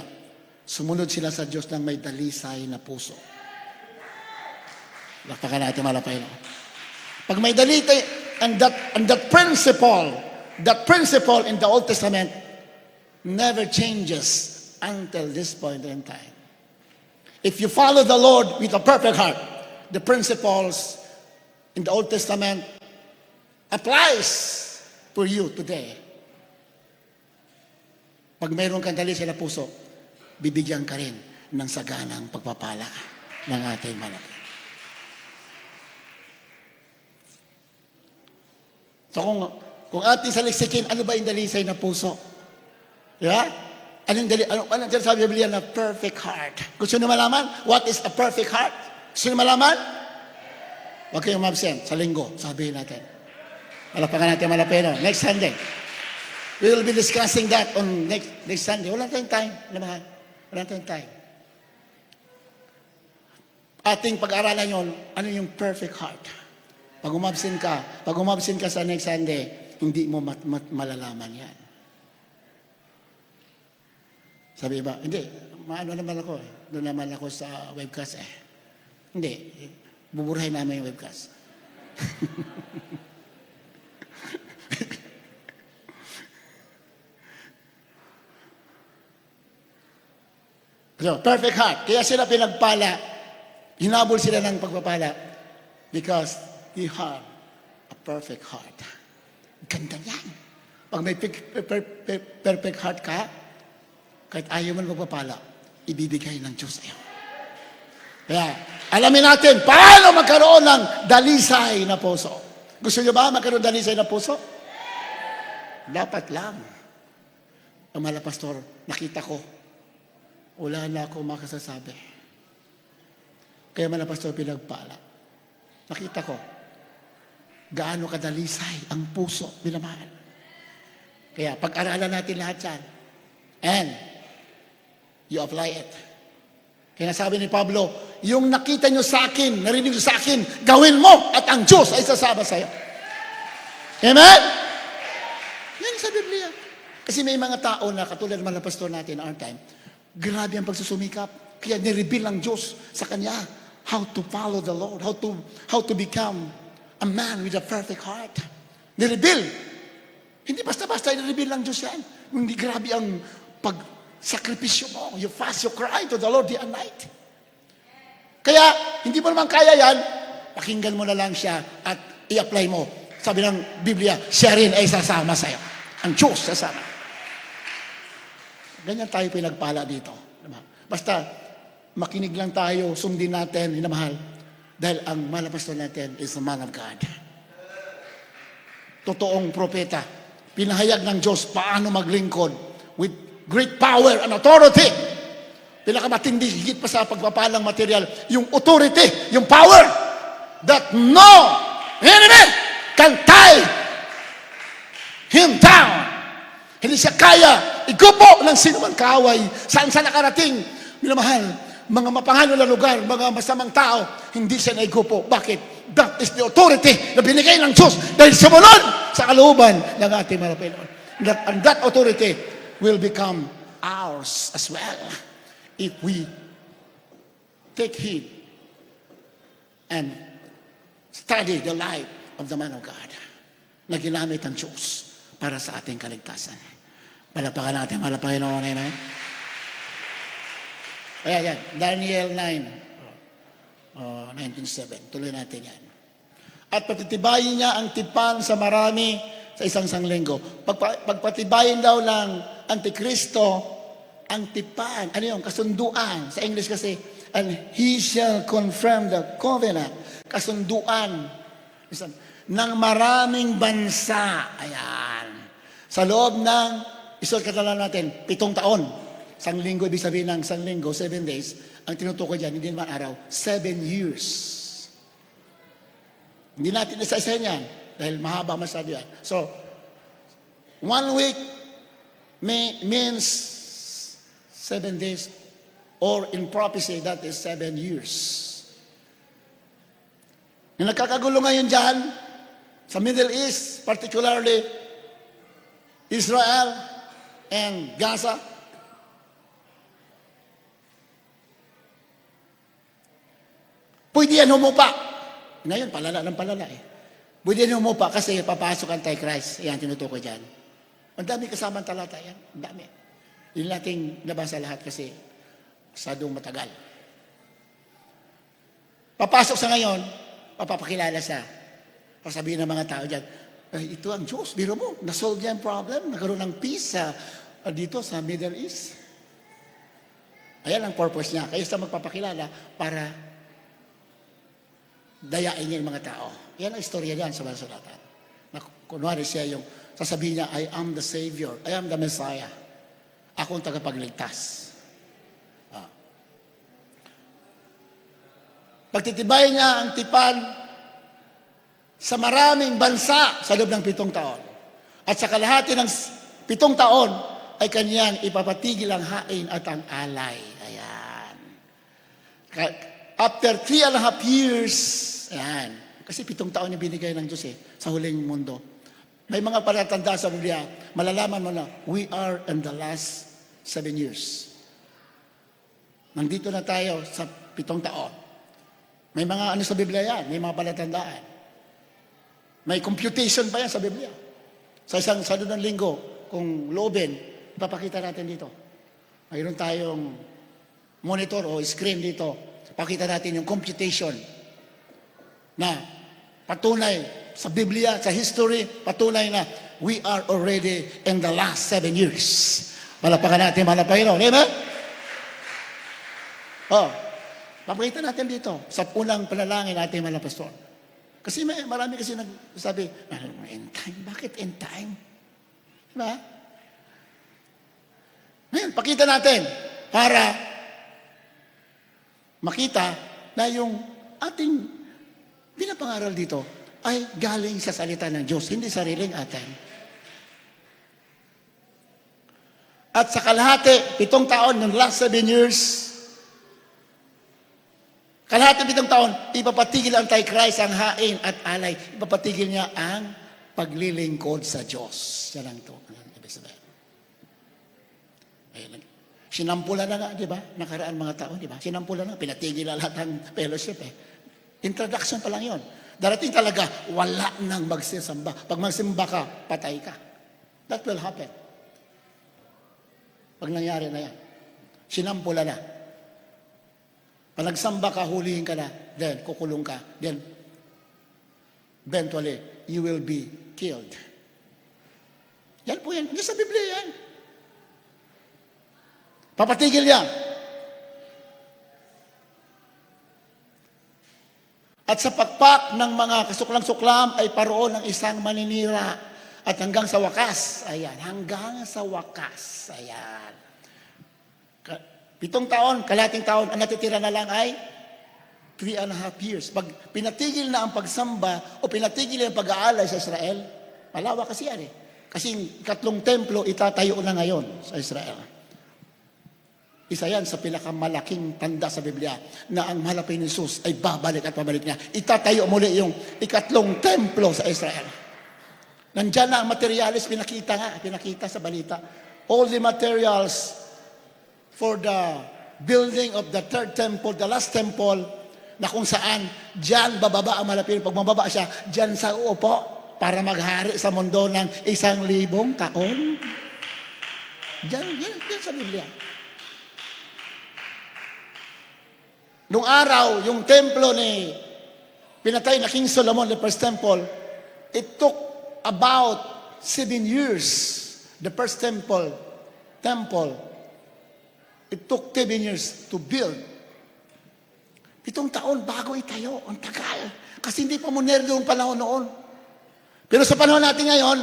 sumunod sila sa Diyos ng may dalisay na puso. Alapangan natin, malapayan ako. Pag may dalisay, and that principle in the Old Testament never changes until this point in time. If you follow the Lord with a perfect heart, the principles in the Old Testament applies for you today. Pag mayroon kang dalisay na puso, bibigyan ka rin ng saganang pagpapala ng ating malaki. So kung ating saliksikin, ano ba yung dalisay na puso? Diba? Anong sabi sa Biblia na perfect heart? Gusto niyo malaman? What is a perfect heart? Gusto niyo malaman? Huwag kayong mabsent sa linggo. Sabihin natin. Malapakan natin malapeno. Next Sunday. We will be discussing that on next Sunday. Wala tayong time. Alam, wala tayong time. Ating pag-aralan yon, ano yung perfect heart. Pag umabsent ka sa next Sunday, hindi mo malalaman yan. Sabi ba, hindi, maano naman ako eh. Doon naman ako sa webcast eh. Hindi, buburahin namin yung webcast. So, perfect heart. Kaya sila pinagpala, hinabol sila ng pagpapala because he had a perfect heart. Ganda yan. Pag may perfect heart ka, kahit ayaw mo magpapala, ibibigay ng Diyos sa'yo. Kaya, alamin natin, paano magkaroon ng dalisay na puso. Gusto nyo ba magkaroon ng dalisay na puso? Dapat lang. Ang mga pastor, nakita ko, wala na ako makasasabi. Kaya mga pastor, pinagpala. Nakita ko, gaano kadalisay ang puso, minamahal. Kaya, pag-aralan natin lahat yan, and you apply it. Kaya sabi ni Pablo, yung nakita nyo sa akin, narinig nyo sa akin, gawin mo at ang Diyos ay sasama sa'yo. Amen? Yan sa Biblia. Kasi may mga tao na katulad ng mga pastor natin our time, grabe ang pagsusumikap. Kaya nireveal ng Diyos sa kanya how to follow the Lord, how to become a man with a perfect heart. Nireveal. Hindi basta-basta nireveal ng Diyos yan. Hindi grabe ang pagsakripisyo mo. You fast, you cry to the Lord day and night. Kaya, hindi mo naman kaya yan, pakinggan mo na lang siya at i-apply mo. Sabi ng Biblia, siya rin ay sasama sa'yo. Ang Diyos sasama. Ganyan tayo pinagpala dito. Basta, makinig lang tayo, sundin natin, hinamahal. Dahil ang malapastor natin is the man of God. Totoong propeta. Pinahayag ng Diyos paano maglingkod with great power and authority. Pinakamatindi, higit pa sa pagpapalang material, yung authority, yung power that no enemy can tie him down. Hindi siya kaya igupo ng sino man kaaway, saan sa nakarating, minamahal, mga mapangalo na lugar, mga masamang tao, hindi siya naigupo. Bakit? That is the authority na binigay ng Diyos dahil sumunod sa kalooban ng ating mga Panginoon. And that authority will become ours as well if we take heed and study the life of the man of God na ginamit ng Diyos para sa ating kaligtasan. Palapakan natin, mahal na Panginoon. Amen. Kaya yan, Daniel 19:7. Tuloy natin yan. At patitibayin niya ang tipan sa marami sa isang sanglinggo. Pagpatibayin daw ng Antikristo ang tipan. Ano yun? Kasunduan. Sa English kasi, and he shall confirm the covenant. Kasunduan ng maraming bansa. Ayan. Sa loob ng, isulat katalan natin, 7 taon. Sanglinggo, ibig sabihin ng sanglinggo, 7 days. Ang tinutukoy dyan, hindi naman araw, 7 years. Hindi natin isa-isa yan, dahil mahaba masyado yan. So, 1 week means 7 days, or in prophecy, that is 7 years. Yung nagkakagulo ngayon dyan, sa Middle East, particularly Israel and Gaza, pwede yan humupa. Ngayon, palala ng palala eh. Pwede yan humupa kasi papasok ang Antichrist. Yan, tinutukoy dyan. Ang dami kasamang talata yan. Ang dami. Hindi natin nabasa lahat kasi masadong matagal. Papasok sa ngayon, papapakilala siya. Sasabihin ng mga tao dyan, ito ang Diyos, biro mo, nasolve niya ang problem, nagkaroon ng peace dito sa Middle East. Ayan ang purpose niya. Kaya siya magpapakilala para dayain niya yung mga tao. Yan ang istorya niyan sa Masulatan. Na kunwari siya yung sasabihin niya, I am the Savior, I am the Messiah. Akong tagapagligtas. Pagtitibay niya ang tipan sa maraming bansa sa loob ng 7 taon. At sa kalahati ng 7 taon ay kanyang ipapatigil ang hain at ang alay. Ayan. After 3.5 years, ayan. Kasi 7 taon yung binigay ng Diyos sa huling mundo. May mga palatanda sa Biblia, malalaman mo na, we are in the last 7 years. Nandito na tayo sa 7 taon. May mga ano sa Biblia yan, may mga palatandaan. May computation pa yan sa Biblia. Sa isang ng linggo, kung loobin, ipapakita natin dito. Mayroon tayong monitor o screen dito. Pakita natin yung computation na patunay sa Biblia, sa history, patunay na we are already in the last 7 years. Malapakan natin, malapakan. Amen? Papakita natin dito sa unang panalangin natin, mga pastor. Kasi marami kasi nagsabi, end time? Bakit end time? Diba? Ngayon, pakita natin para makita na yung ating pinapangaral dito ay galing sa salita ng Diyos, hindi sariling atin. At sa kalahati, 7 taon, ng last 7 years, kalahati 7 taon, ipapatigil ang Antichrist ang hain at alay. Ipapatigil niya ang paglilingkod sa Diyos. Yan ang ito. Ibig sabihin. Sinampulan na nga, di ba? Nakaraan mga taon, di ba? Sinampulan na, pinatigil na lahat ng fellowship Introduction pa lang yon. Darating talaga, wala nang magsisamba. Pag magsimba ka, patay ka. That will happen. Pag nangyari na yan. Sinampulan na. Pag nagsamba ka, hulihin ka na, then kukulong ka, then eventually, you will be killed. Yan po yan. Hindi sa Biblia yan. Papatigil yan. At sa pakpak ng mga kasuklang-suklam ay paroon ng isang maninira. At hanggang sa wakas, ayan, hanggang sa wakas, ayan. 7 taon, kalating taon, ang natitira na lang ay 3.5 years. Pag pinatigil na ang pagsamba o pinatigil na ang pag-aalay sa Israel, malawak kasi yan Kasi 3 templo itatayo na ngayon sa Israel. Isa yan sa pinakamalaking tanda sa Biblia na ang mahal na Jesus ay babalik at pabalik niya. Itatayo muli yung 3 templo sa Israel. Nandyan na ang materials, pinakita sa balita. All the materials for the building of the 3rd temple, the last temple, na kung saan dyan bababa ang malapit. Pag mababa siya, dyan sa uupo para maghari sa mundo ng 1,000 taon. Dyan sa Biblia. Nung araw, yung templo ni pinatay na King Solomon, the first temple, it took about 7 years. The first temple, it took 7 years to build. 7 taon bago itayo. Ang tagal. Kasi hindi pa moderno yung panahon noon. Pero sa panahon natin ngayon,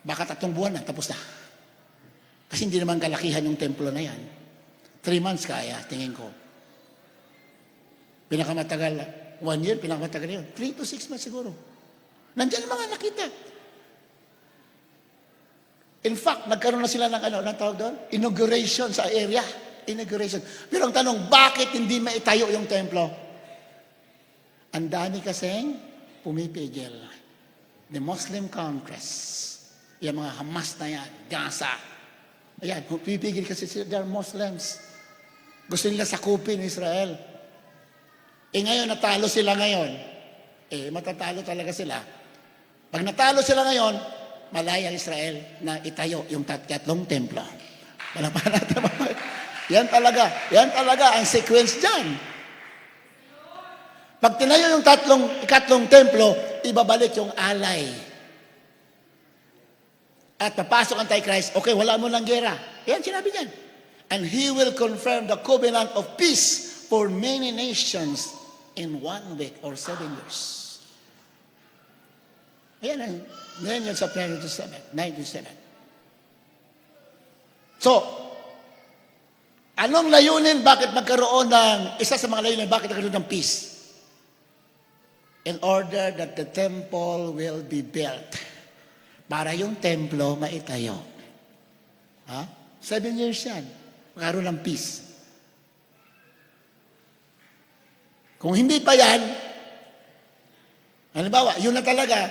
baka 3 buwan na, tapos na. Kasi hindi naman kalakihan yung templo na yan. 3 months kaya, tingin ko. Pinakamatagal, 1 year, pinakamatagal yun. 3 to 6 months siguro. Nandiyan mga nakita. In fact, nagkaroon na sila ng tawag doon? Inauguration sa area. Inauguration. Pero ang tanong, bakit hindi maitayo yung templo? Ang dami kasing pumipigil. The Muslim Congress. Yung mga Hamas na yan, Gaza. Ayan, pumipigil kasi they're Muslims. Gusto nila sakupin Israel. Ngayon, natalo sila ngayon. Matatalo talaga sila. Pag natalo sila ngayon, malaya ang Israel na itayo yung 3 templo. Wala pa natin. Yan talaga ang sequence dyan. Pag tinayo yung 3 templo, ibabalik yung alay. At papasok ang Antichrist, okay, wala mo ng gera. Yan, sinabi niyan. And he will confirm the covenant of peace for many nations in 1 week or 7 years. Ayan, ngayon yun sa 97. So, anong layunin? Bakit magkaroon ng, isa sa mga layunin, bakit magkaroon ng peace? In order that the temple will be built. Para yung templo maitayo. Ha? 7 years yan. Magkaroon ng peace. Kung hindi pa yan, halimbawa, yun na talaga,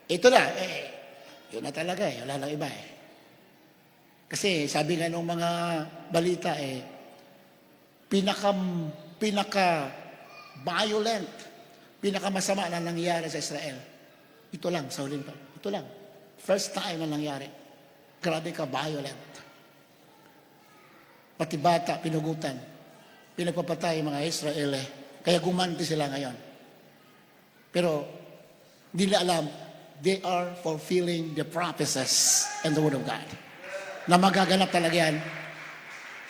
ito na, yun na talaga wala lang iba Kasi sabi nga nung mga balita pinaka-violent, pinaka-masama na nangyari sa Israel. Ito lang, sa huling pa. Ito lang. First time na nangyari. Grabe ka, violent. Pati bata, pinugutan. Pinagpapatay mga Israel Kaya gumanti sila ngayon. Pero, hindi nila alam, they are fulfilling the prophecies and the Word of God. Na magaganap talaga yan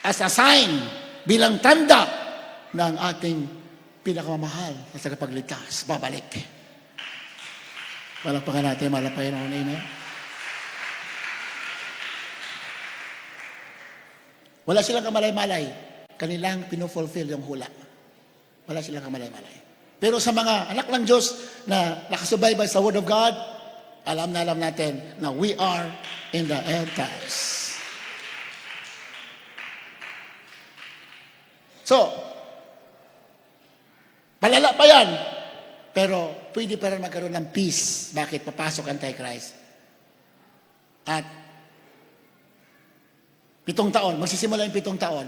as a sign, bilang tanda ng ating pinakamamahal na tagapagligtas. Babalik. Palakpakan natin, malapayan ako na yun. Wala silang kamalay-malay. Kanilang pinufulfill yung hula. Wala silang kamalay-malay. Pero sa mga anak ng Diyos na nakasubaybay sa Word of God, alam natin na we are in the end times. So, palala pa yan. Pero pwede pa rin magkaroon ng peace. Bakit? Papasok Antichrist. At 7 taon, magsisimula yung 7 taon.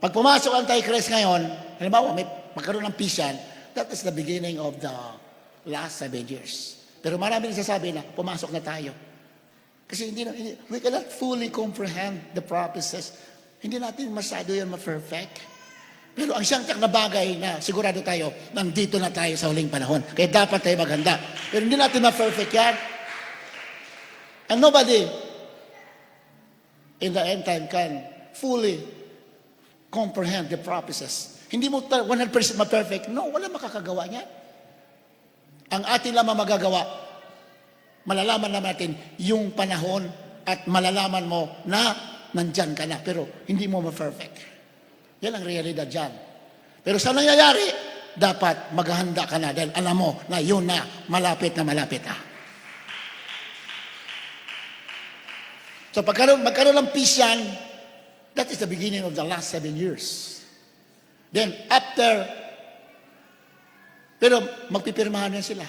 Pag pumasok ang Antichrist ngayon, halimbawa, may magkaroon ng peace yan, that is the beginning of the last 7 years. Pero marami nagsasabi na, pumasok na tayo. Kasi we cannot fully comprehend the prophecies. Hindi natin masyado yan ma-perfect. Pero ang siyang na bagay na sigurado tayo, nandito na tayo sa huling panahon. Kaya dapat tayo maghanda. Pero hindi natin ma-perfect yan. And nobody in the end time can fully comprehend the prophecies. Hindi mo 100% ma-perfect. No, wala makakagawa niya. Ang ating lamang magagawa, malalaman naman natin yung panahon at malalaman mo na nandyan ka na. Pero hindi mo ma-perfect. Yan ang realidad dyan. Pero sa nangyayari, dapat maghahanda ka na dahil alam mo na yun na malapit na. So magkaroon ng peace yan, that is the beginning of the last 7 years. Then after, pero magpipirmahan na sila.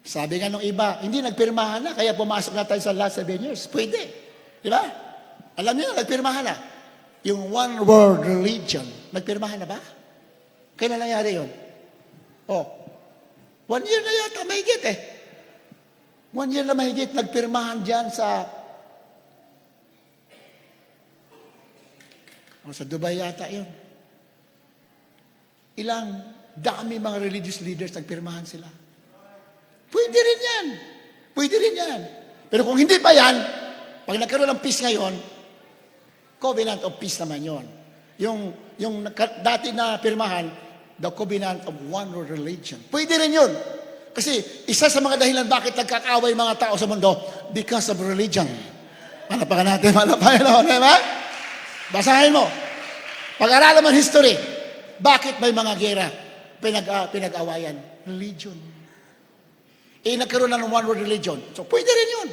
Sabi nga nung iba, hindi nagpirmahan na, kaya pumasok na tayo sa last 7 years. Pwede. Di ba? Alam niyo, nagpirmahan na. Yung one world religion, nagpirmahan na ba? Kailan nangyari yun? 1 year na yata, mahigit 1 year na mahigit, nagpirmahan dyan sa Dubai yata yun. Ilang dami mga religious leaders nagpirmahan sila. Pwede rin yan. Pero kung hindi pa yan, pag nagkaroon ng peace ngayon, covenant of peace naman yon. Yung dati na pirmahan, the covenant of one world religion. Pwede rin yun. Kasi isa sa mga dahilan bakit nagkakaaway mga tao sa mundo, because of religion. Malapakan natin, diba? Basahin mo. Pag-aralan mo history, bakit may mga gera pinag-awayan? Religion. Nagkaroon na ng one world religion. So pwede rin yun.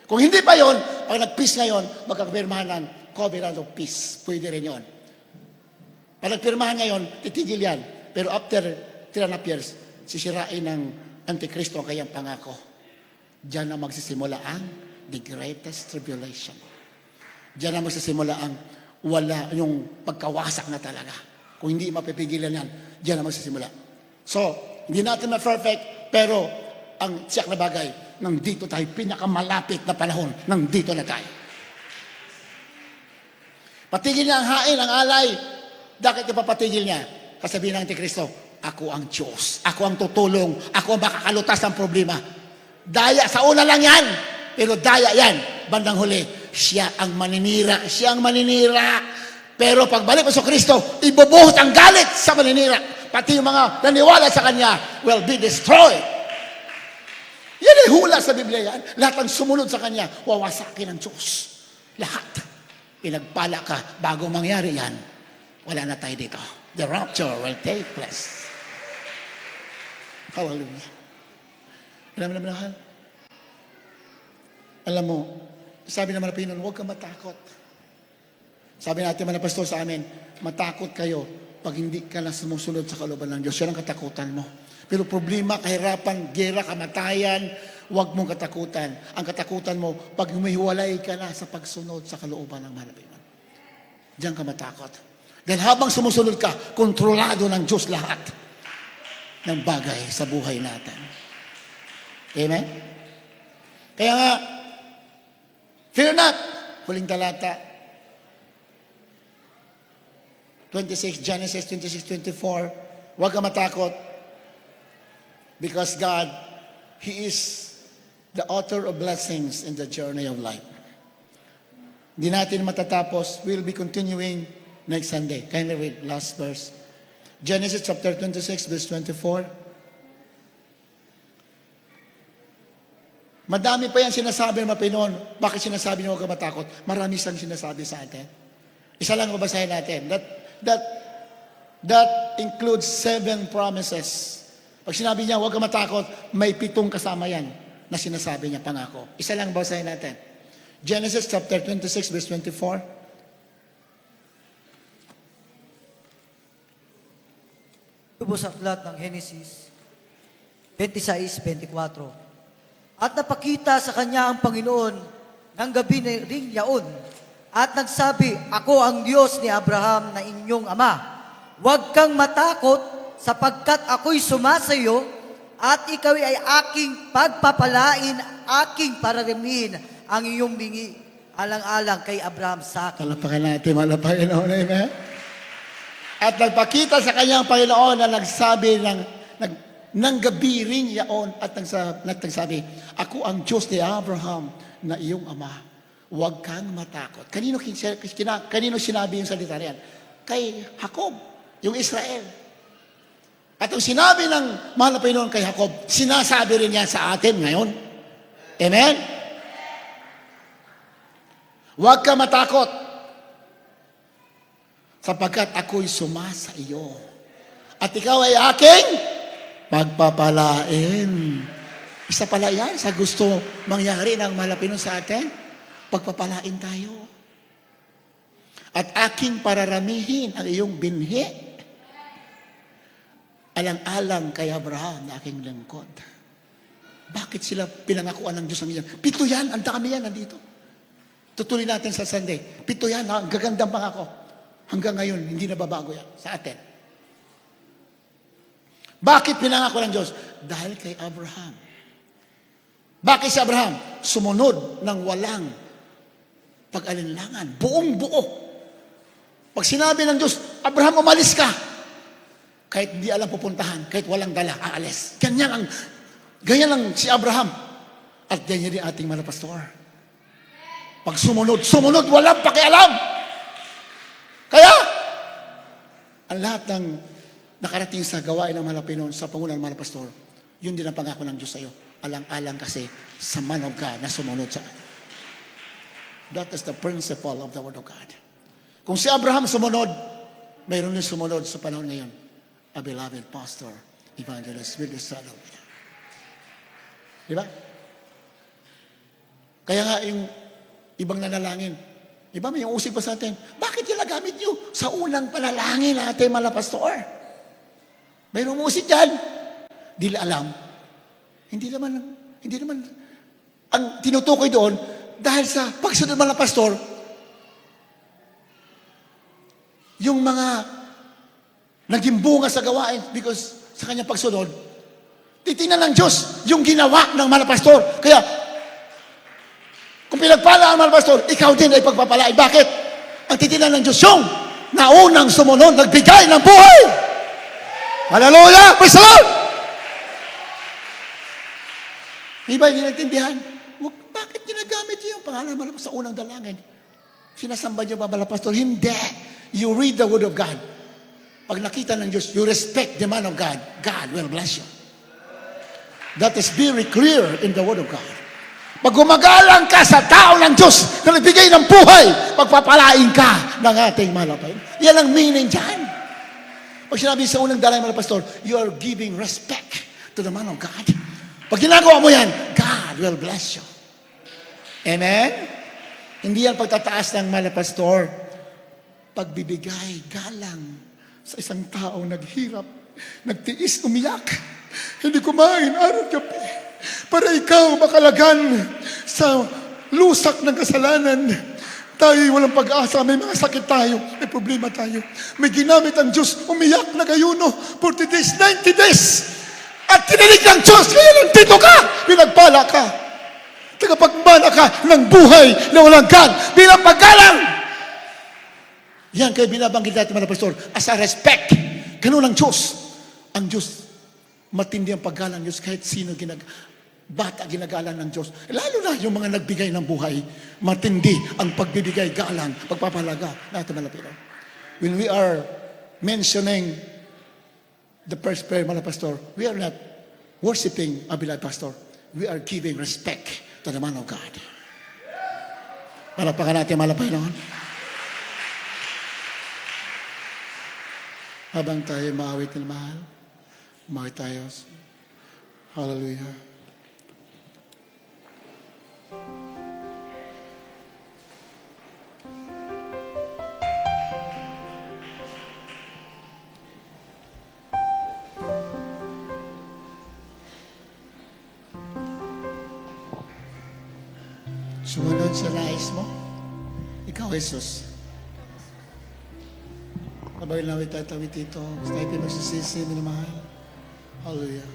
Kung hindi pa yun, pag nag-peace ngayon, magkakapirmahan ng covenant of peace. Pwede rin yun. Pag nagpirmahan ngayon, titigil yan. Pero after 3.5 years, sisirain ng Antikristo ang kanyang pangako. Diyan na magsisimula ang the greatest tribulation. Diyan na magsisimula ang wala, yung pagkawasak na talaga. Kung hindi mapipigilan yan, diyan na magsisimula. So, hindi natin ma-perfect, pero ang siyak na bagay, nandito tayo, pinakamalapit na panahon, nandito na tayo. Patigil niya ang hain, ang alay. Bakit ipapatigil niya? Kasabihin ng Antikristo, ako ang Diyos, ako ang tutulong, ako ang makakalutas ng problema. Daya, sa una lang yan, pero daya yan, bandang huli, siya ang maninira. Pero pagbalik mo sa Kristo, ibubuhos ang galit sa maninira. Pati yung mga naniwala sa Kanya will be destroyed. Yan ay hula sa Biblia yan. Lahat ng sumunod sa Kanya, wawasakin ng Diyos. Lahat. Pinagpala ka, bago mangyari yan, wala na tayo dito. The rapture will take place. Hallelujah. Alam mo, sabi naman na Pinoon, huwag kang matakot. Sabi natin mga pastor sa amin, matakot kayo pag hindi ka na sumusunod sa kalooban ng Diyos. Yan ang katakutan mo. Pero problema, kahirapan, gera, kamatayan, huwag mong katakutan. Ang katakutan mo, pag humihiwalay ka na sa pagsunod sa kalooban ng mahal na Pinoon. Diyan ka matakot. Dahil habang sumusunod ka, kontrolado ng Diyos lahat ng bagay sa buhay natin. Amen? Kaya nga, fear not. Huling talata. 26, Genesis 26:24. Huwag ka matakot. Because God, He is the author of blessings in the journey of life. Hindi natin matatapos. We'll be continuing next Sunday. Kindly read last verse. Genesis chapter 26, verse 24. Madami pa yan sinasabi ng mga Pinoon. Bakit sinasabi niyo huwag ka matakot? Marami siyang sinasabi sa atin. Isa lang babasahin natin. That includes 7 promises. Pag sinabi niya huwag ka matakot, may 7 kasama yan na sinasabi niya pangako. Isa lang babasahin natin. Genesis chapter 26, verse 24. Tubo sa aklat ng Genesis 26:24. At napakita sa kanya ang Panginoon ng gabi na ring yaon at nagsabi, ako ang Diyos ni Abraham na inyong ama. Huwag kang matakot sapagkat ako'y sumasayo at ikaw ay aking pagpapalain, aking pararamihin ang iyong bingi alang-alang kay Abraham sa akin. Talapakan natin, mahal na Panginoon. Amen? At nagpakita sa kanyang Panginoon na nagsabi ng gabi ring yaon at nagsabi, ako ang Diyos ni Abraham na iyong ama. Huwag kang matakot. Kanino sinabi yung salita na yan? Kay Jacob, yung Israel. At ang sinabi ng mahal na Panginoon kay Jacob, sinasabi rin niya sa atin ngayon. Amen? Huwag ka matakot sapagkat ako'y sumasa iyo. At ikaw ay aking pagpapalain. Isa pala yan sa gusto mangyari ng mahal na Panginoon sa atin. Pagpapalain tayo. At aking pararamihin ang iyong binhi. Alang-alang kay Abraham na aking lingkod. Bakit sila pinangakuan ng Diyos ng iyan? 7 yan, ang dami yan nandito. Tutuloy natin sa Sunday. 7 yan, ang gagandang pangako. Hanggang ngayon, hindi na babago yan sa atin. Bakit pinangako ng Diyos? Dahil kay Abraham. Bakit si Abraham? Sumunod ng walang pag-alinlangan. Buong buo. Pag sinabi ng Diyos, Abraham, umalis ka. Kahit hindi alam pupuntahan, kahit walang dala, aalis. Ganyan lang si Abraham. At ganyan din ating mga pastor. Pag sumunod, walang pakialam. Kaya, ang lahat ng nakarating sa gawain ng mga Pinoon sa pangunan ng mga pastor, yun din ang pangako ng Diyos sa iyo. Alang-alang kasi sa man of God na sumunod sa kanya. That is the principle of the Word of God. Kung si Abraham sumunod, mayroon din sumunod sa panahon ngayon. A beloved pastor, evangelist, with the son of God. Diba? Kaya nga yung ibang nanalangin, diba may usig pa sa atin, bakit ginagamit nyo sa unang panalangin natin mga pastor? Mayroong musik dyan. Di alam. Hindi naman, ang tinutukoy doon, dahil sa pagsunod mga pastor, yung mga naging bunga sa gawain because sa kanyang pagsunod, titingnan ng Diyos yung ginawa ng mga pastor. Kaya, kung pinagpala ang mga pastor, ikaw din ay pagpapalain. Bakit? Ang titingnan ng Diyos yung naunang sumunod, nagbigay ng buhay. Hallelujah! Praise the Lord! Iba hindi naintindihan. Bakit ginagamit yung pangalan mo sa unang dalangin? Sinasamba niyo ba, pastor? Hindi. You read the Word of God. Pag nakita ng Diyos, you respect the man of God. God will bless you. That is very clear in the Word of God. Pag gumagalang ka sa tao ng Diyos na nagbigay ng buhay, pagpapalain ka ng ating malapay. Yan ang meaning dyan. Pag sinabi sa unang dalay mga pastor, you are giving respect to the man of God. Pag ginagawa mo yan, God will bless you. Amen? Hindi yan pagtataas ng mga pastor. Pagbibigay, galang sa isang tao naghirap, nagtiis, umiyak, hindi kumain araw at gabi, para ikaw makalagan sa lusak ng kasalanan. Tayo walang pag-asa, may mga sakit tayo, may problema tayo. May ginamit ang Diyos, umiyak, nagayuno, 40 days, 90 days. At tininig ng Diyos, kaya nandito ka, pinagpala ka. Tagapagmana ka ng buhay na walang God, bilang paggalang. Yan kaya binabanggit natin mga pastor, as a respect. Ganun ang Diyos. Ang Diyos, matindi ang paggalang Diyos kahit sino bata ginagalang ng Diyos. Lalo na yung mga nagbigay ng buhay, matindi ang pagbibigay galang, pagpapalaga natin mga Pilipino. When we are mentioning the first prayer, mga pastor, we are not worshiping a beloved pastor. We are giving respect to the man of God. Palapakan natin mga Panginoon. Habang tayo maawit ng mahal, umawit tayo. Hallelujah. Sumunod sa nais mo. Ikaw, Jesus. Habang nawit tayo tawid dito, basta tayo magsisisi, minamahal. Hallelujah.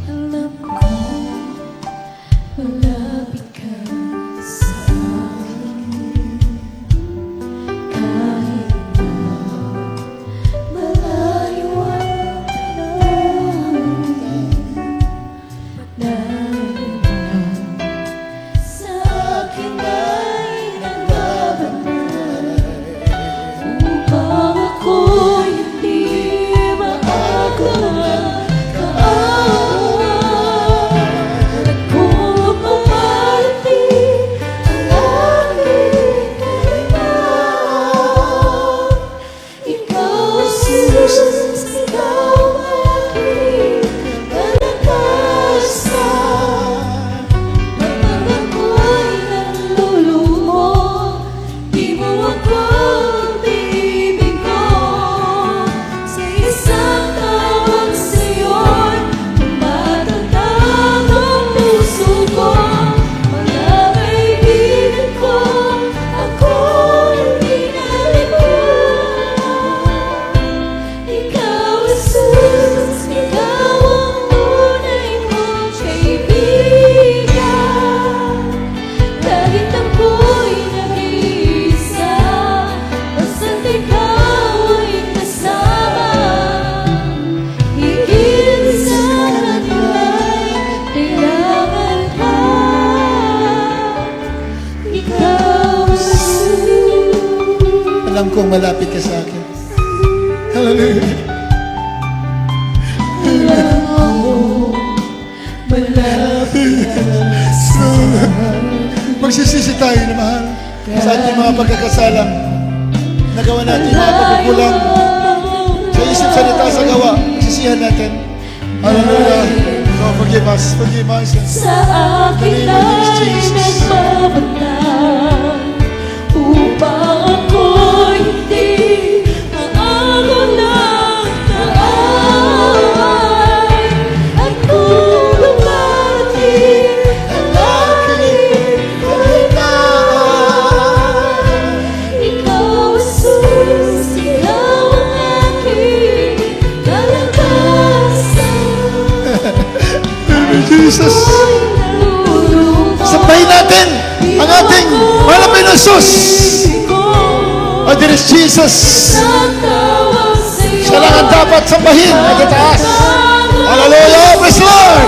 Alam ko, malapit ka sa akin. Kahit na malayo ang pinagdaanan, dahil sa akin ay nagbabanay, upang ako'y hindi maagalan. At kung pumarating ang aking kailangan, ikaw, Jesus, ikaw ang aking kalakasan. Kapag ako'y nalulumog, di mo ako ibig ko. Sa isang tawag sa'yo'y matatag ang puso ko. Mga kaibigan ko, ako'y pinalikuran. Ikaw, Jesus, ikaw ang tunay kong kaibigan. Kahit ako'y nag-iisa, basta't ikaw ay kasama. Higit sa kanila'y kailangan ka. Ikaw, Jesus. Alam kong malapit ka sa akin. Hallelujah. Magsisisi tayo na mahal sa ating mga pagkakasala. Nagawa natin mga pagkukulang sa isip, salita, sa gawa. Magsisihan natin. Hallelujah. Lord, forgive us. Forgive us. Sa akin ay nagbabantay, upang ako'y hindi maagulang na ay. At kung dumating ang aking kailangan, ikaw, Jesus, ikaw ang aking kalakasan. Jesus. Sabayin natin ang ating malapit na Jesus. O, there is Jesus. Siya lang ang dapat sambahin at itaas. Hallelujah. Praise the Lord.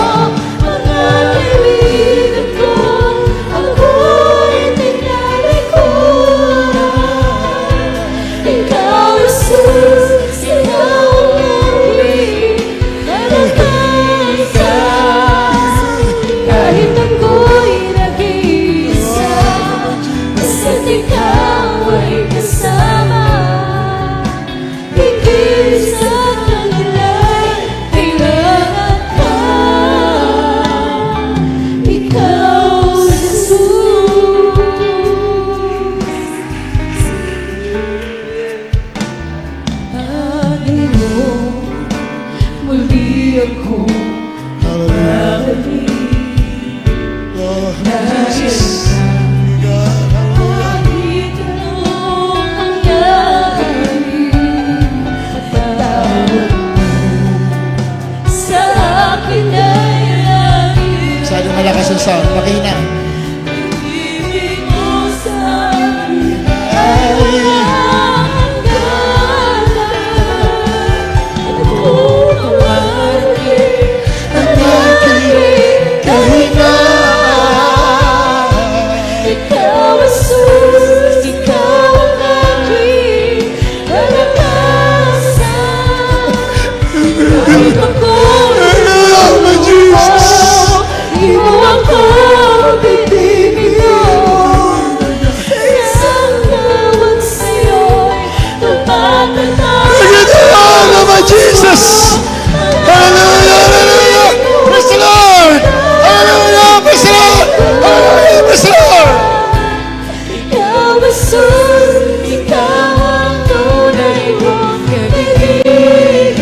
Jesus, ikaw ang tunay kong kaibigan.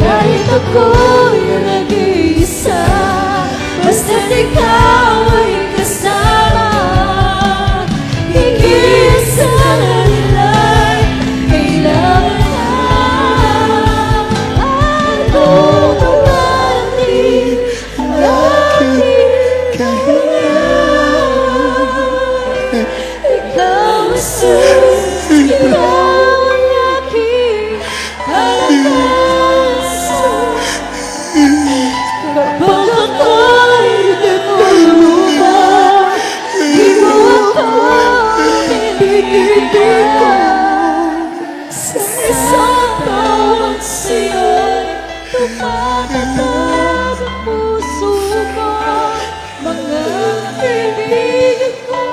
Kahit ako'y nag-iisa, basta't ikaw ay kasama. Higit sa nila'y kailangan na ano dumating ang aking kahilingan. Ikaw, Jesus, ikaw ang aking kalakasan. Kapag ako'y nagulungan, di mo ako pinipilitan. Sa isang taon sa'yo'y tumatatag ang puso ko. Mga kaibigan ko,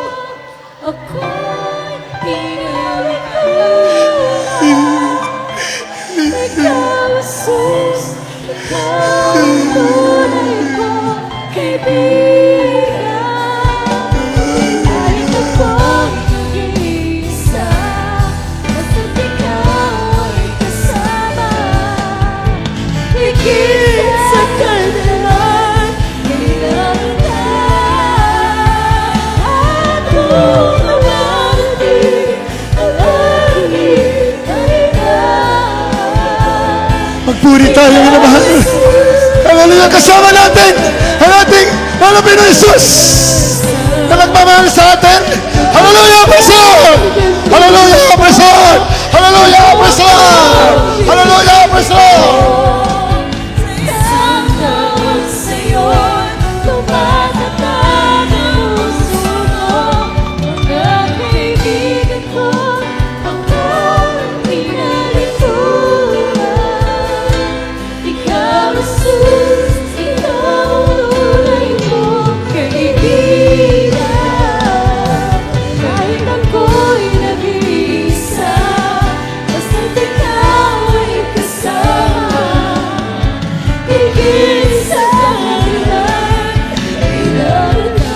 ako'y pinalitan. Ikaw, Jesus, ikaw ang tunay kong kaibigan. Kahit ako'y nag-iisa, basta't ikaw ay kasama. Higit sa kanilang kailangan na kung dumarating ang aking kahilingan. Magpuri tayo, minamahal. Hallelujah, kasama natin ang ating Panginoon Jesus na nagmamahal sa atin. Hallelujah, praise the Lord! Hallelujah, praise the Lord! Hallelujah, praise the Lord! Hallelujah, praise the Lord! Isang taon sa'yo'y tumatatag ang puso ko. Mga kaibigan ko, ako'y pinalikuran. Ikaw, Jesus, ikaw ang tunay kong kaibigan. Kahit ako'y nag-iisa, basta't ikaw ay kasama. Higit sa kanilang kailangan na.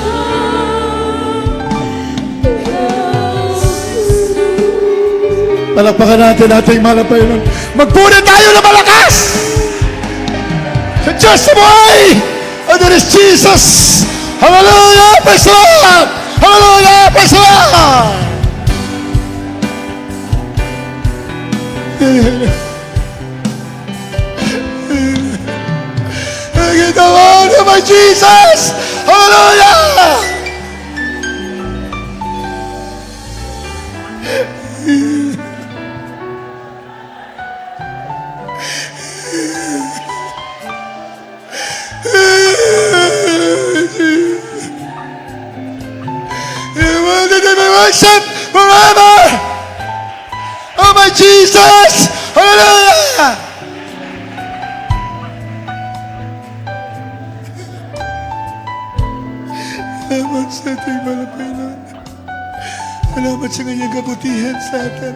Palakpakan natin ating mahal na Panginoon. Magpuri tayo na malakas! Sa Diyos sa buhay! And there is Jesus! Hallelujah! Praise the Lord! Hallelujah! Praise the Lord! Give the Lord to my Jesus! Hallelujah! Worship forever! Oh my Jesus! Hallelujah! Salamat sa ating mahal na Panginoon. Salamat sa kanyang kabutihan sa atin.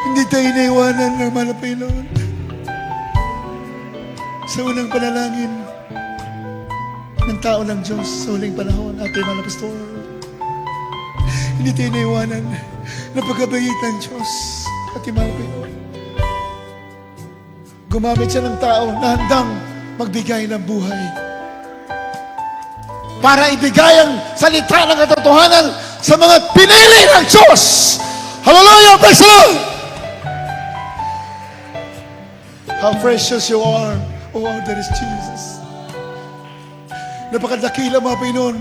Hindi tayo naiwanan ng mahal na Panginoon. Sa unang panalangin ng tao ng Diyos sa huling panahon, ating mahal na pastor. Hindi tayo naiwanan ng pagkabayit ng Diyos, ating mahal na Panginoon. Gumamit siya ng tao na handang magbigay ng buhay para ibigay ang salita ng katotohanan sa mga pinili ng Diyos. Hallelujah! Praise the Lord! How precious you are, oh, there is Jesus. Napakadakila mga Panginoon,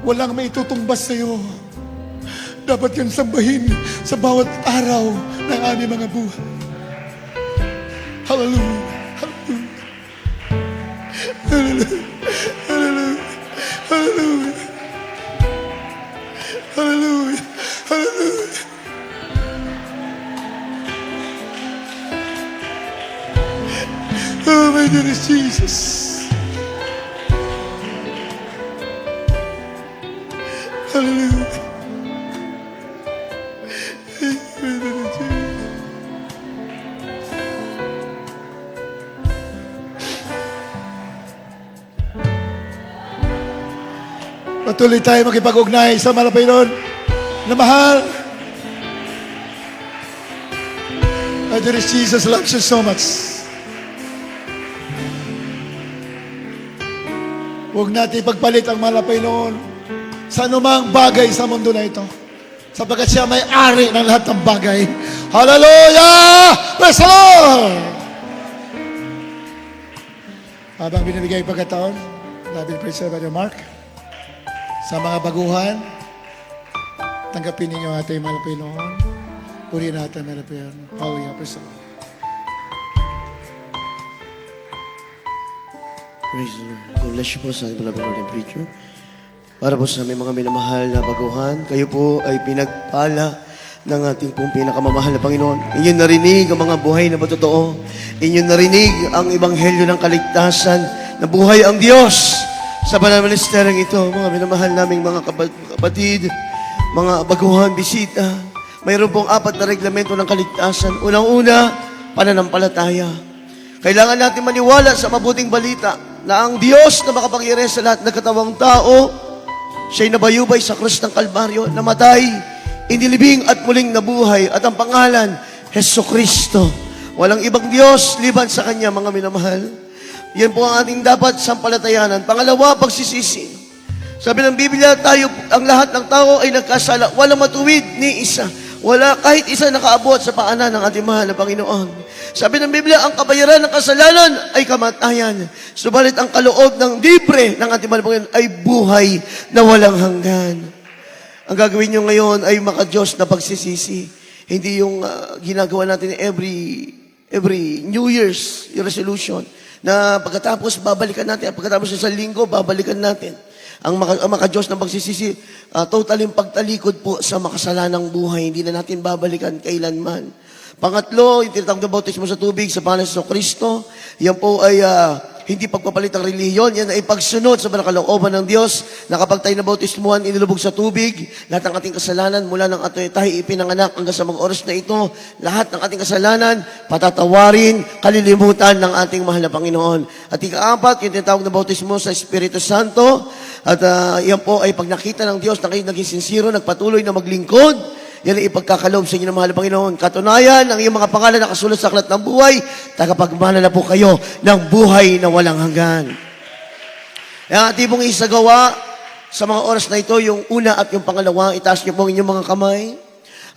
walang maitutumbas sa iyo. Dapat yan sambahin sa bawat araw ng aming mga buhay. Hallelujah! Hallelujah! Hallelujah! Hallelujah! Hallelujah! Hallelujah! Oh, my dear Jesus. Hallelujah. Patuloy tayo makipag-ugnay sa mahal na Panginoon na mahal. Oh, dear Jesus loves you so much. Huwag natin ipagpalit ang mahal na Panginoon sa anumang bagay sa mundo na ito. Sapagkat siya may ari ng lahat ng bagay. Hallelujah! Praise the Lord! Habang binibigay pagkataon, David Preacher Brother Mark, sa mga baguhan, tanggapin ninyo ating mahal na Panginoon. Purihin natin mahal na Panginoon. Hallelujah! Praise the Lord. Praise the Lord. God bless you po sa ating beloved Lord and Preacher. Para po sa aming mga minamahal na baguhan, kayo po ay pinagpala ng ating pong pinakamamahal na Panginoon. Inyong narinig ang mga buhay na matotoo. Inyong narinig ang ebanghelyo ng kaligtasan na buhay ang Diyos sa banal na ministeryong ito. Mga minamahal naming mga kapatid, mga baguhan, bisita. Mayroon pong 4 na reglamento ng kaligtasan. Unang-una, pananampalataya. Kailangan natin maniwala sa mabuting balita na ang Diyos na makapangyarihan sa lahat ng katawang tao, siya'y nabayubay sa krus ng Kalbaryo, namatay, inilibing at muling nabuhay, at ang pangalan, Jesucristo. Walang ibang Diyos liban sa Kanya, mga minamahal. Yan po ang ating dapat sampalatayanan. Pangalawa, pagsisisi. Sabi ng Biblia, tayo, ang lahat ng tao ay nagkasala. Walang matuwid ni isa. Wala kahit isa nakaabot sa paanan ng ating mahal na Panginoon. Sabi ng Biblia, ang kabayaran ng kasalanan ay kamatayan. Subalit ang kaloob ng libre ng ating mahal na Panginoon ay buhay na walang hanggan. Ang gagawin nyo ngayon ay maka-Diyos na pagsisisi. Hindi yung ginagawa natin every New Year's resolution na pagkatapos babalikan natin, at pagkatapos sa linggo babalikan natin. Ang maka-Diyos ng pagsisisi, totaling pagtalikod po sa makasalanang buhay. Hindi na natin babalikan kailanman. Pangatlo, yung tinatawag na bautismo sa tubig sa pangalan ng Kristo. Yan po ay hindi pagpapalit ng relihiyon. Yan ay pagsunod sa banal na kalooban ng Diyos na kapag tayo nabautismuhan, inilubog sa tubig, lahat ng ating kasalanan mula ng tayo ipinanganak hanggang sa mga oras na ito, lahat ng ating kasalanan, patatawarin, kalilimutan ng ating mahal na Panginoon. At ika-4, yung tinatawag na bautismo sa Espiritu Santo. At yan po ay pag nakita ng Diyos na kayo naging sincero, nagpatuloy na maglingkod, yan ay ipagkakaloob sa inyo ng mahal na Panginoon. Katunayan, ang iyong mga pangalan nakasulat sa aklat ng buhay, tagapagmana na po kayo ng buhay na walang hanggan. Ang ating pong isagawa sa mga oras na ito, yung una at yung pangalawa, itaas niyo po ang inyong mga kamay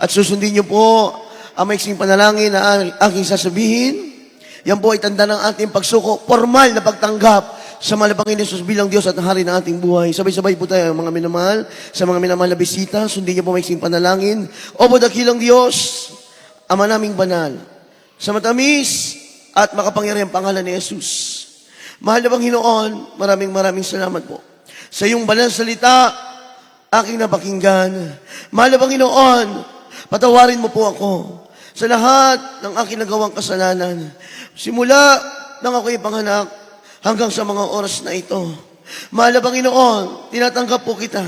at susundin niyo po ang maiksing panalangin na aking sasabihin. Yan po ay tanda ng ating pagsuko, formal na pagtanggap sa mahal na Panginoon Jesus bilang Diyos at Hari ng ating buhay. Sabay-sabay po tayo, mga minamahal, sa mga minamahal na bisita, sundin niyo po maiksing panalangin. Opo, dakilang Diyos, Ama naming banal, sa matamis at makapangyarihang pangalan ni Jesus. Mahal na Panginoon, maraming salamat po sa iyong banal salita, aking napakinggan. Mahal na Panginoon, patawarin mo po ako sa lahat ng aking nagawang kasalanan. Simula nang ako'y panganak, hanggang sa mga oras na ito. Mahal na Panginoon, tinatanggap po kita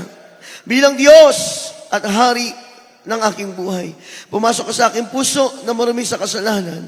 bilang Diyos at Hari ng aking buhay. Pumasok ka sa aking puso na marumi sa kasalanan.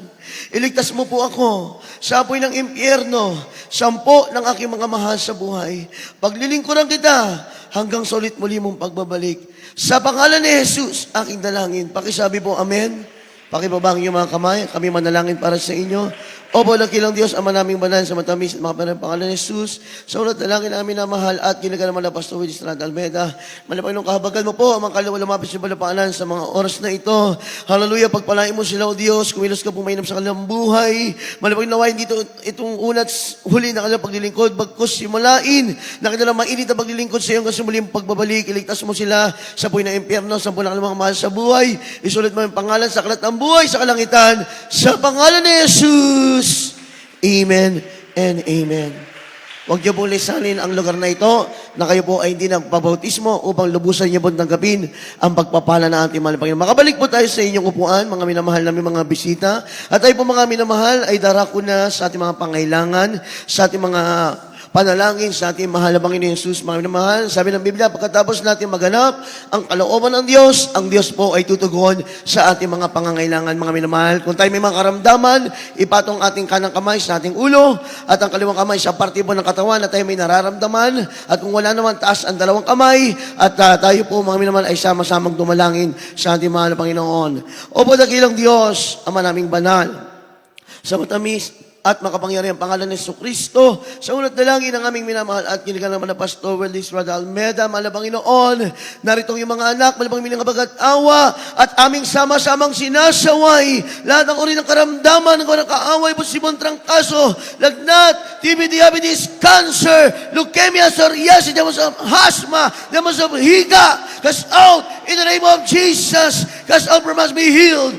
Iligtas mo po ako sa apoy ng impyerno, sampo ng aking mga mahal sa buhay. Paglilingkuran kita hanggang sa ulit muli mong pagbabalik. Sa pangalan ni Jesus, aking dalangin. Pakisabi po, Amen. Pakibaba ang inyong mga kamay. Kami manalangin para sa inyo. Opo, dakilang Diyos, Ama naming banal sa matamis at mga pangalan ni Jesus. Sa ulat dalangin namin na mahal at ginaganaman na Pastor Willis Estrada Almeida. Malapang ng kahabagan mo po, ang kalawang lumapit sa balapaanan sa mga oras na ito. Hallelujah, pagpalain mo sila, O Diyos, kumilos ka pumainam sa kanilang buhay. Malapang nawain dito itong unat huli na kanilang paglilingkod, bagkus simulain na kanilang mainit na paglilingkod sa iyong kasumuling pagbabalik. Iligtas mo sila sa puwi ng impyerno, sa puwi ng kanilang mga mahal sa buhay. Isulat mo yung pangalan sa aklat ng buhay, sa kalangitan, sa pangalan ni Jesus. Amen and amen. Huwag niyo po lisanin ang lugar na ito na kayo po ay hindi nagpabautismo upang lubusan niyo po tanggapin ang pagpapala ng ating mahal na Panginoon. Makabalik po tayo sa inyong upuan, mga minamahal namin mga bisita. At tayo po mga minamahal ay darako na sa ating mga pangailangan, sa ating mga panalangin sa ating mahal na Panginoon Jesus, mga minamahal. Sabi ng Biblia, pagkatapos natin maganap ang kalooban ng Diyos, ang Diyos po ay tutugon sa ating mga pangangailangan, mga minamahal. Kung tayo may mga karamdaman, ipatong ating kanang kamay sa ating ulo at ang kaliwang kamay sa parte po ng katawan na tayo may nararamdaman. At kung wala naman, taas ang dalawang kamay at tayo po, mga minamahal, ay sama-samang dumalangin sa ating mahal na Panginoon. Opo, dakilang Diyos, Ama naming banal, sa matamis at makapangyarihan pangalan ni Jesucristo, sa unat na langin ng aming minamahal at kinigan naman na Pastor Welis Rada Almeda, malabang Panginoon, narito yung mga anak, malabang minangabagat awa, at aming sama-samang sinasaway, lahat ng uri ng karamdaman, ng kaaway, posibong trangkaso, lagnat, TB, diabetes, cancer, leukemia, psoriasis, demons of asthma, demons of higa, cast out in the name of Jesus, cast out from us, be healed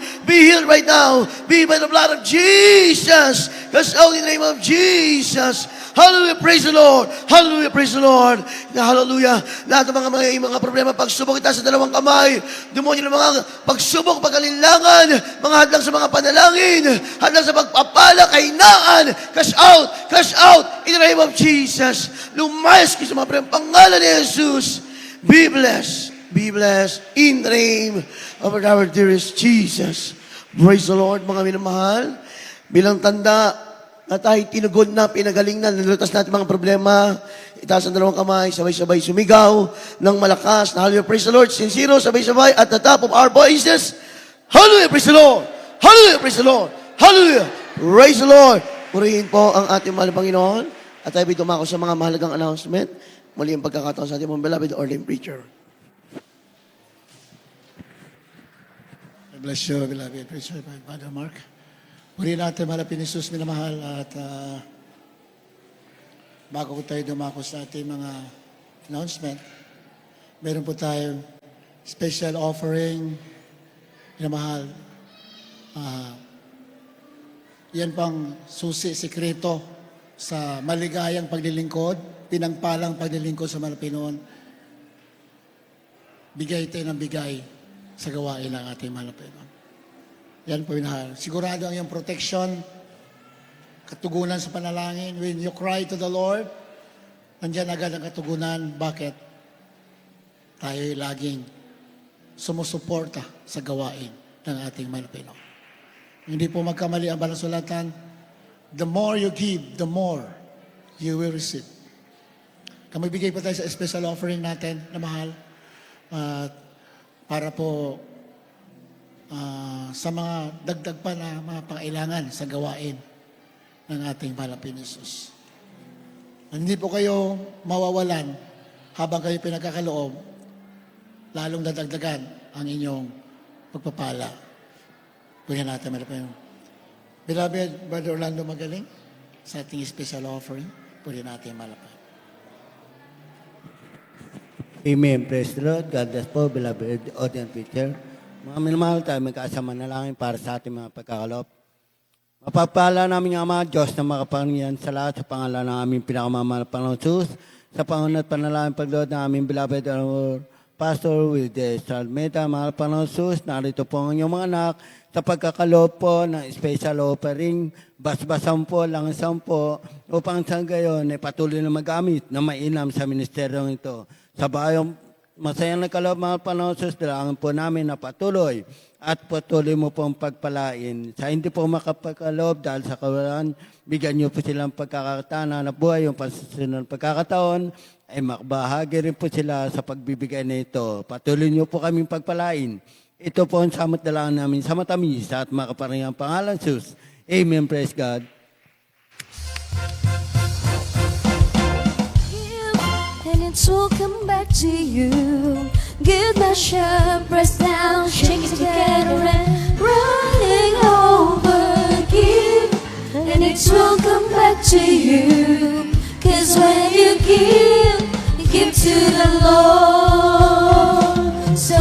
right now, be by the blood of Jesus, cast out in the name of Jesus. Hallelujah, praise the Lord. Hallelujah, praise the Lord. Hallelujah. Lahat ng mga problema, pagsubok ita sa dalawang kamay, demonyo ng mga pagsubok, pag-alinlangan, mga hadlang sa mga panalangin, hadlang sa pagpapala, kahinaan, cast out in the name of Jesus. Lumayas kayo sa mga pangalan ni Jesus. Be blessed in the name of our dearest Jesus. Praise the Lord, mga minamahal. Bilang tanda na tayo tinugod na, pinagaling na, nilutas natin mga problema, itaas ang dalawang kamay, sabay-sabay sumigaw ng malakas. Hallelujah, praise the Lord. Sincero, sabay-sabay at the top of our voices. Hallelujah, praise the Lord. Hallelujah, praise the Lord. Hallelujah, praise the Lord. Purihin po ang ating mahal na Panginoon. At tayo dumako sa mga mahalagang announcement. Muli ang pagkakataon sa ating mga beloved ordained preacher. God bless you, beloved preacher, Father Mark. Purihin natin, malapit ni Jesus, minamahal, at bago ko tayo dumako sa ating mga announcement, meron po tayo special offering, minamahal. Yan pang susi, sikreto sa maligayang paglilingkod, pinangpalang paglilingkod sa mga Pinoon. Bigay tayo ng bigay sa gawain ng ating mga Pinoon. Yan po minahal. Sigurado ang iyong protection, katugunan sa panalangin. When you cry to the Lord, nandiyan agad ang katugunan. Bakit? Tayo'y laging sumusuporta sa gawain ng ating mga Pinoon. Hindi po magkamali ang balasulatan. The more you give, the more you will receive. Kamibigay pa tayo sa special offering natin na mahal. Para po sa mga dagdag pa na mga pangailangan sa gawain ng ating Palapin Jesus. Hindi po kayo mawawalan habang kayo pinagkakaloob, lalong dadagdagan ang inyong pagpapala. Pwede natin malapin. Beloved, Brother Orlando Magaling, sa ating special offering, pwede natin malapin. Amen. Praise the Lord. God bless po, beloved audience preacher. Mga minamahal tayo, magkasama na lang para sa ating mga pagkakalop. Mapagpala namin ang Ama Diyos na makapangyarihan sa lahat sa pangalan ng aming pinakamamahal na Panginoon Jesus, sa pangunat panalangin paglod ng aming beloved Pastor Wildes Almeda, mahal Panginoon Jesus, narito po ang inyong mga anak sa pagkakalop po ng special offering, basbasan po, langasan po, upang sa gayon ay patuloy na magamit na mainam sa ministeryong ito. Sa bayang masayang nagkaloob, mga Panginoon Jesus, dalangin po namin na patuloy at patuloy mo pong pagpalain. Sa hindi po makapagkaloob dahil sa kawalan, bigyan niyo po silang pagkakataon na buhay yung pasusunod pagkakataon, ay makabahagi rin po sila sa pagbibigay na ito. Patuloy niyo po kaming pagpalain. Ito po ang samot dalangin namin sa matamis at makaparingang pangalan Jesus. Amen. Praise God. And it will come back to you. Good measure, press down, shake it together and running over. Give, and it will come back to you. 'Cause when you give to the Lord. So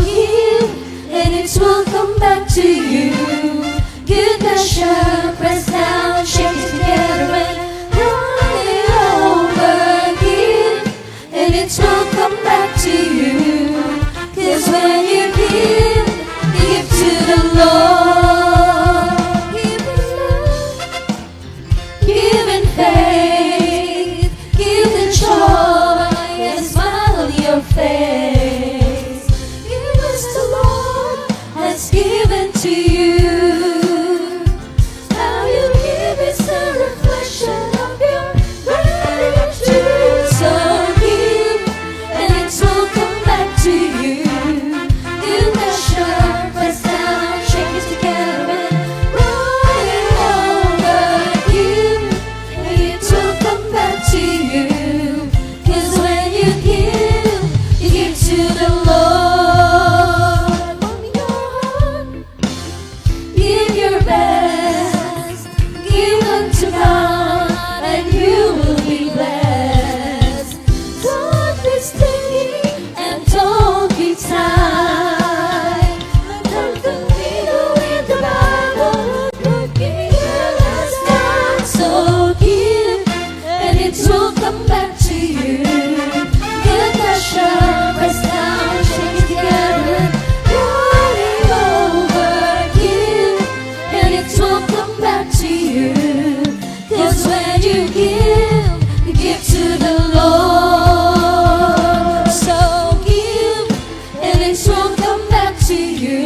give, and it will come back to you. Good measure, press down, shake it together and running over. Give, and it will come back to you. 'Cause when you give to the Lord. Give in love, give in faith, face. Give us the Lord has given to you. How you give is the reflection of your gratitude. So give, and it will come back to you. You measure, press down, shake it together, and running over. Give, and it will come back to you. 'Cause when you give to the Lord. Open your heart, give your best, give unto God, and you will be blessed. Don't be stingy and don't be tired. Don't feel in the Bible, looking at us now. So give, and it will come back to you. Good measure, press down, shake it together, running over. Give, and it will come back to you. 'Cause when you give to the Lord. So give, and it will come back to you.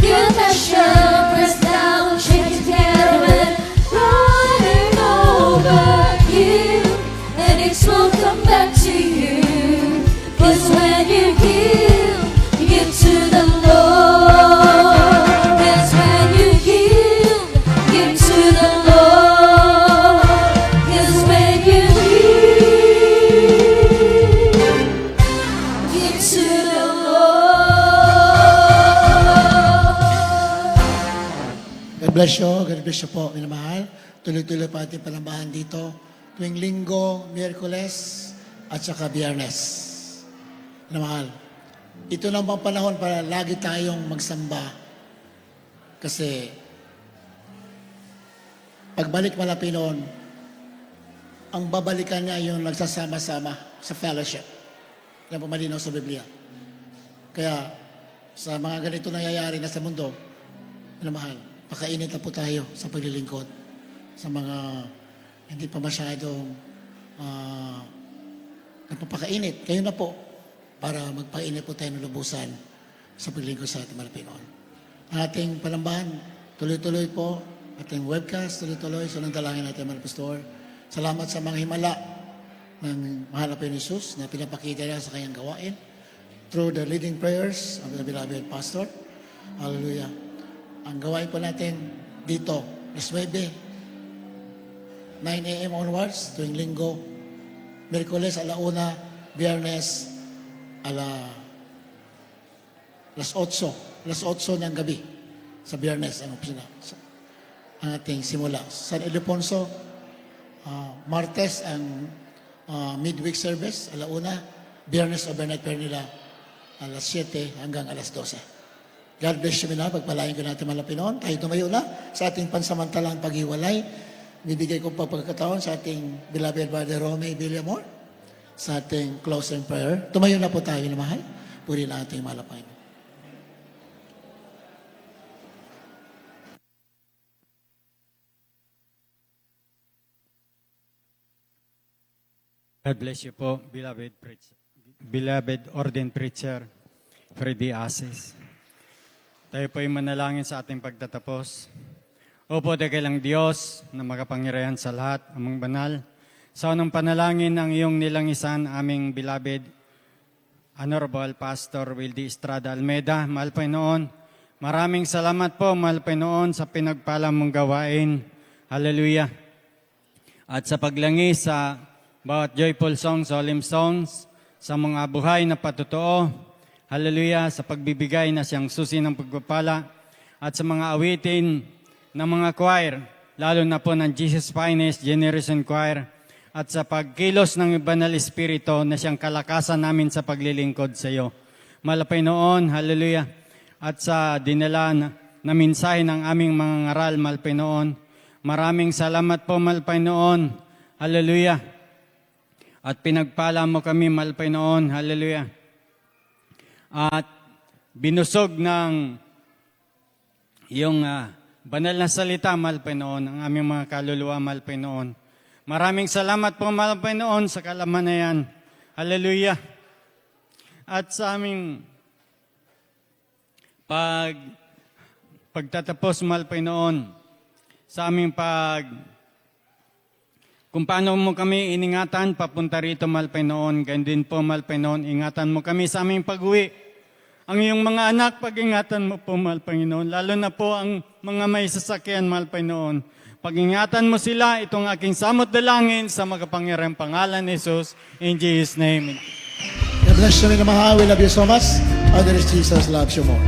Good measure, press down, shake it together, running over. Give, and it will come back to you. 'Cause when you give to the Lord. 'Cause when you give to the Lord. 'Cause when you give to the Lord. God bless you. God bless you po, minamahal. Tuloy-tuloy pa ating palambahan dito. Tuwing Linggo, Miyerkules, at saka Biyernes. Minamahal. Ito lang bang panahon para lagi tayong magsamba. Kasi, pagbalik malapit noon, ang babalikan niya yung nagsasama-sama sa fellowship. Yan po malinaw sa Biblia. Kaya, sa mga ganito nangyayari na sa mundo, minamahal, pakainit na po tayo sa paglilingkod. Sa mga hindi pa masyadong nagpapakainit. Kayo na po para magpainit po tayo ng lubusan sa paglilingkod sa ating malapit noon. Ang ating palambahan, tuloy-tuloy po. Ating webcast, tuloy-tuloy. So, nang dalangin natin, mga pastor. Salamat sa mga himala ng mahal na Panginoon Jesus na pinapakita niya sa kanyang gawain through the leading prayers of the beloved pastor. Hallelujah. Ang gawain po natin dito, Las 9 a.m. onwards, tuwing Linggo, Miyerkules, 1:00, Biyernes, alas 8 ng gabi sa Biyernes ang opisina. Ang ating simula. San Ildefonso, Martes ang midweek service, 1:00, Biyernes overnight prayer nila, alas 7 hanggang alas 12. God bless you na. Pagpalain ko natin malapinoon. Tayo tumayo na sa ating pansamantalang paghiwalay. Bibigay ko pagkakataon sa ating beloved Brother Romeo Villamor sa ating closing prayer. Tumayo na po tayo na mahal. Puri na ating malapay. God bless you po, beloved ordained preacher, Freddy Asis. Tayo po ay manalangin sa ating pagtatapos. Opo, dakilang Diyos na makapangyarihan sa lahat, amang banal. Sa unang panalangin ang iyong nilangisan, aming beloved Honorable Pastor Wildy Estrada Almeida. Mahal Panginoon, maraming salamat po, mahal Panginoon, sa pinagpala mong gawain. Hallelujah. At sa paglangis sa bawat joyful songs, solemn songs, sa mga buhay na patotoo, hallelujah, sa pagbibigay na siyang susi ng pagpapala, at sa mga awitin ng mga choir, lalo na po ng Jesus Finest Generation Choir, at sa pagkilos ng Banal Espiritu na siyang kalakasan namin sa paglilingkod sa iyo. Malapay noon, hallelujah, at sa dinala na mensahe ng aming mga ngaral, malapay noon. Maraming salamat po, malapay noon, hallelujah. At pinagpala mo kami, mahal Panginoon, hallelujah. At binusog ng iyong banal na salita, mahal Panginoon, ang aming mga kaluluwa, mahal Panginoon. Maraming salamat po, mahal Panginoon, sa kalaman na yan. Hallelujah. at sa aming pagtatapos, mahal Panginoon, sa aming kung paano mo kami iningatan papunta rito, mahal Panginoon, ganyan din po, mahal Panginoon, ingatan mo kami sa aming pag-uwi. Ang iyong mga anak, pag-ingatan mo po, mahal Panginoon, lalo na po ang mga may sasakyan, mahal Panginoon. Pag-ingatan mo sila, itong aking samot dalangin sa magapangyarihang pangalan ni Jesus, in Jesus' name. God bless you, minamahal. We love you so much. Others, Jesus loves you more.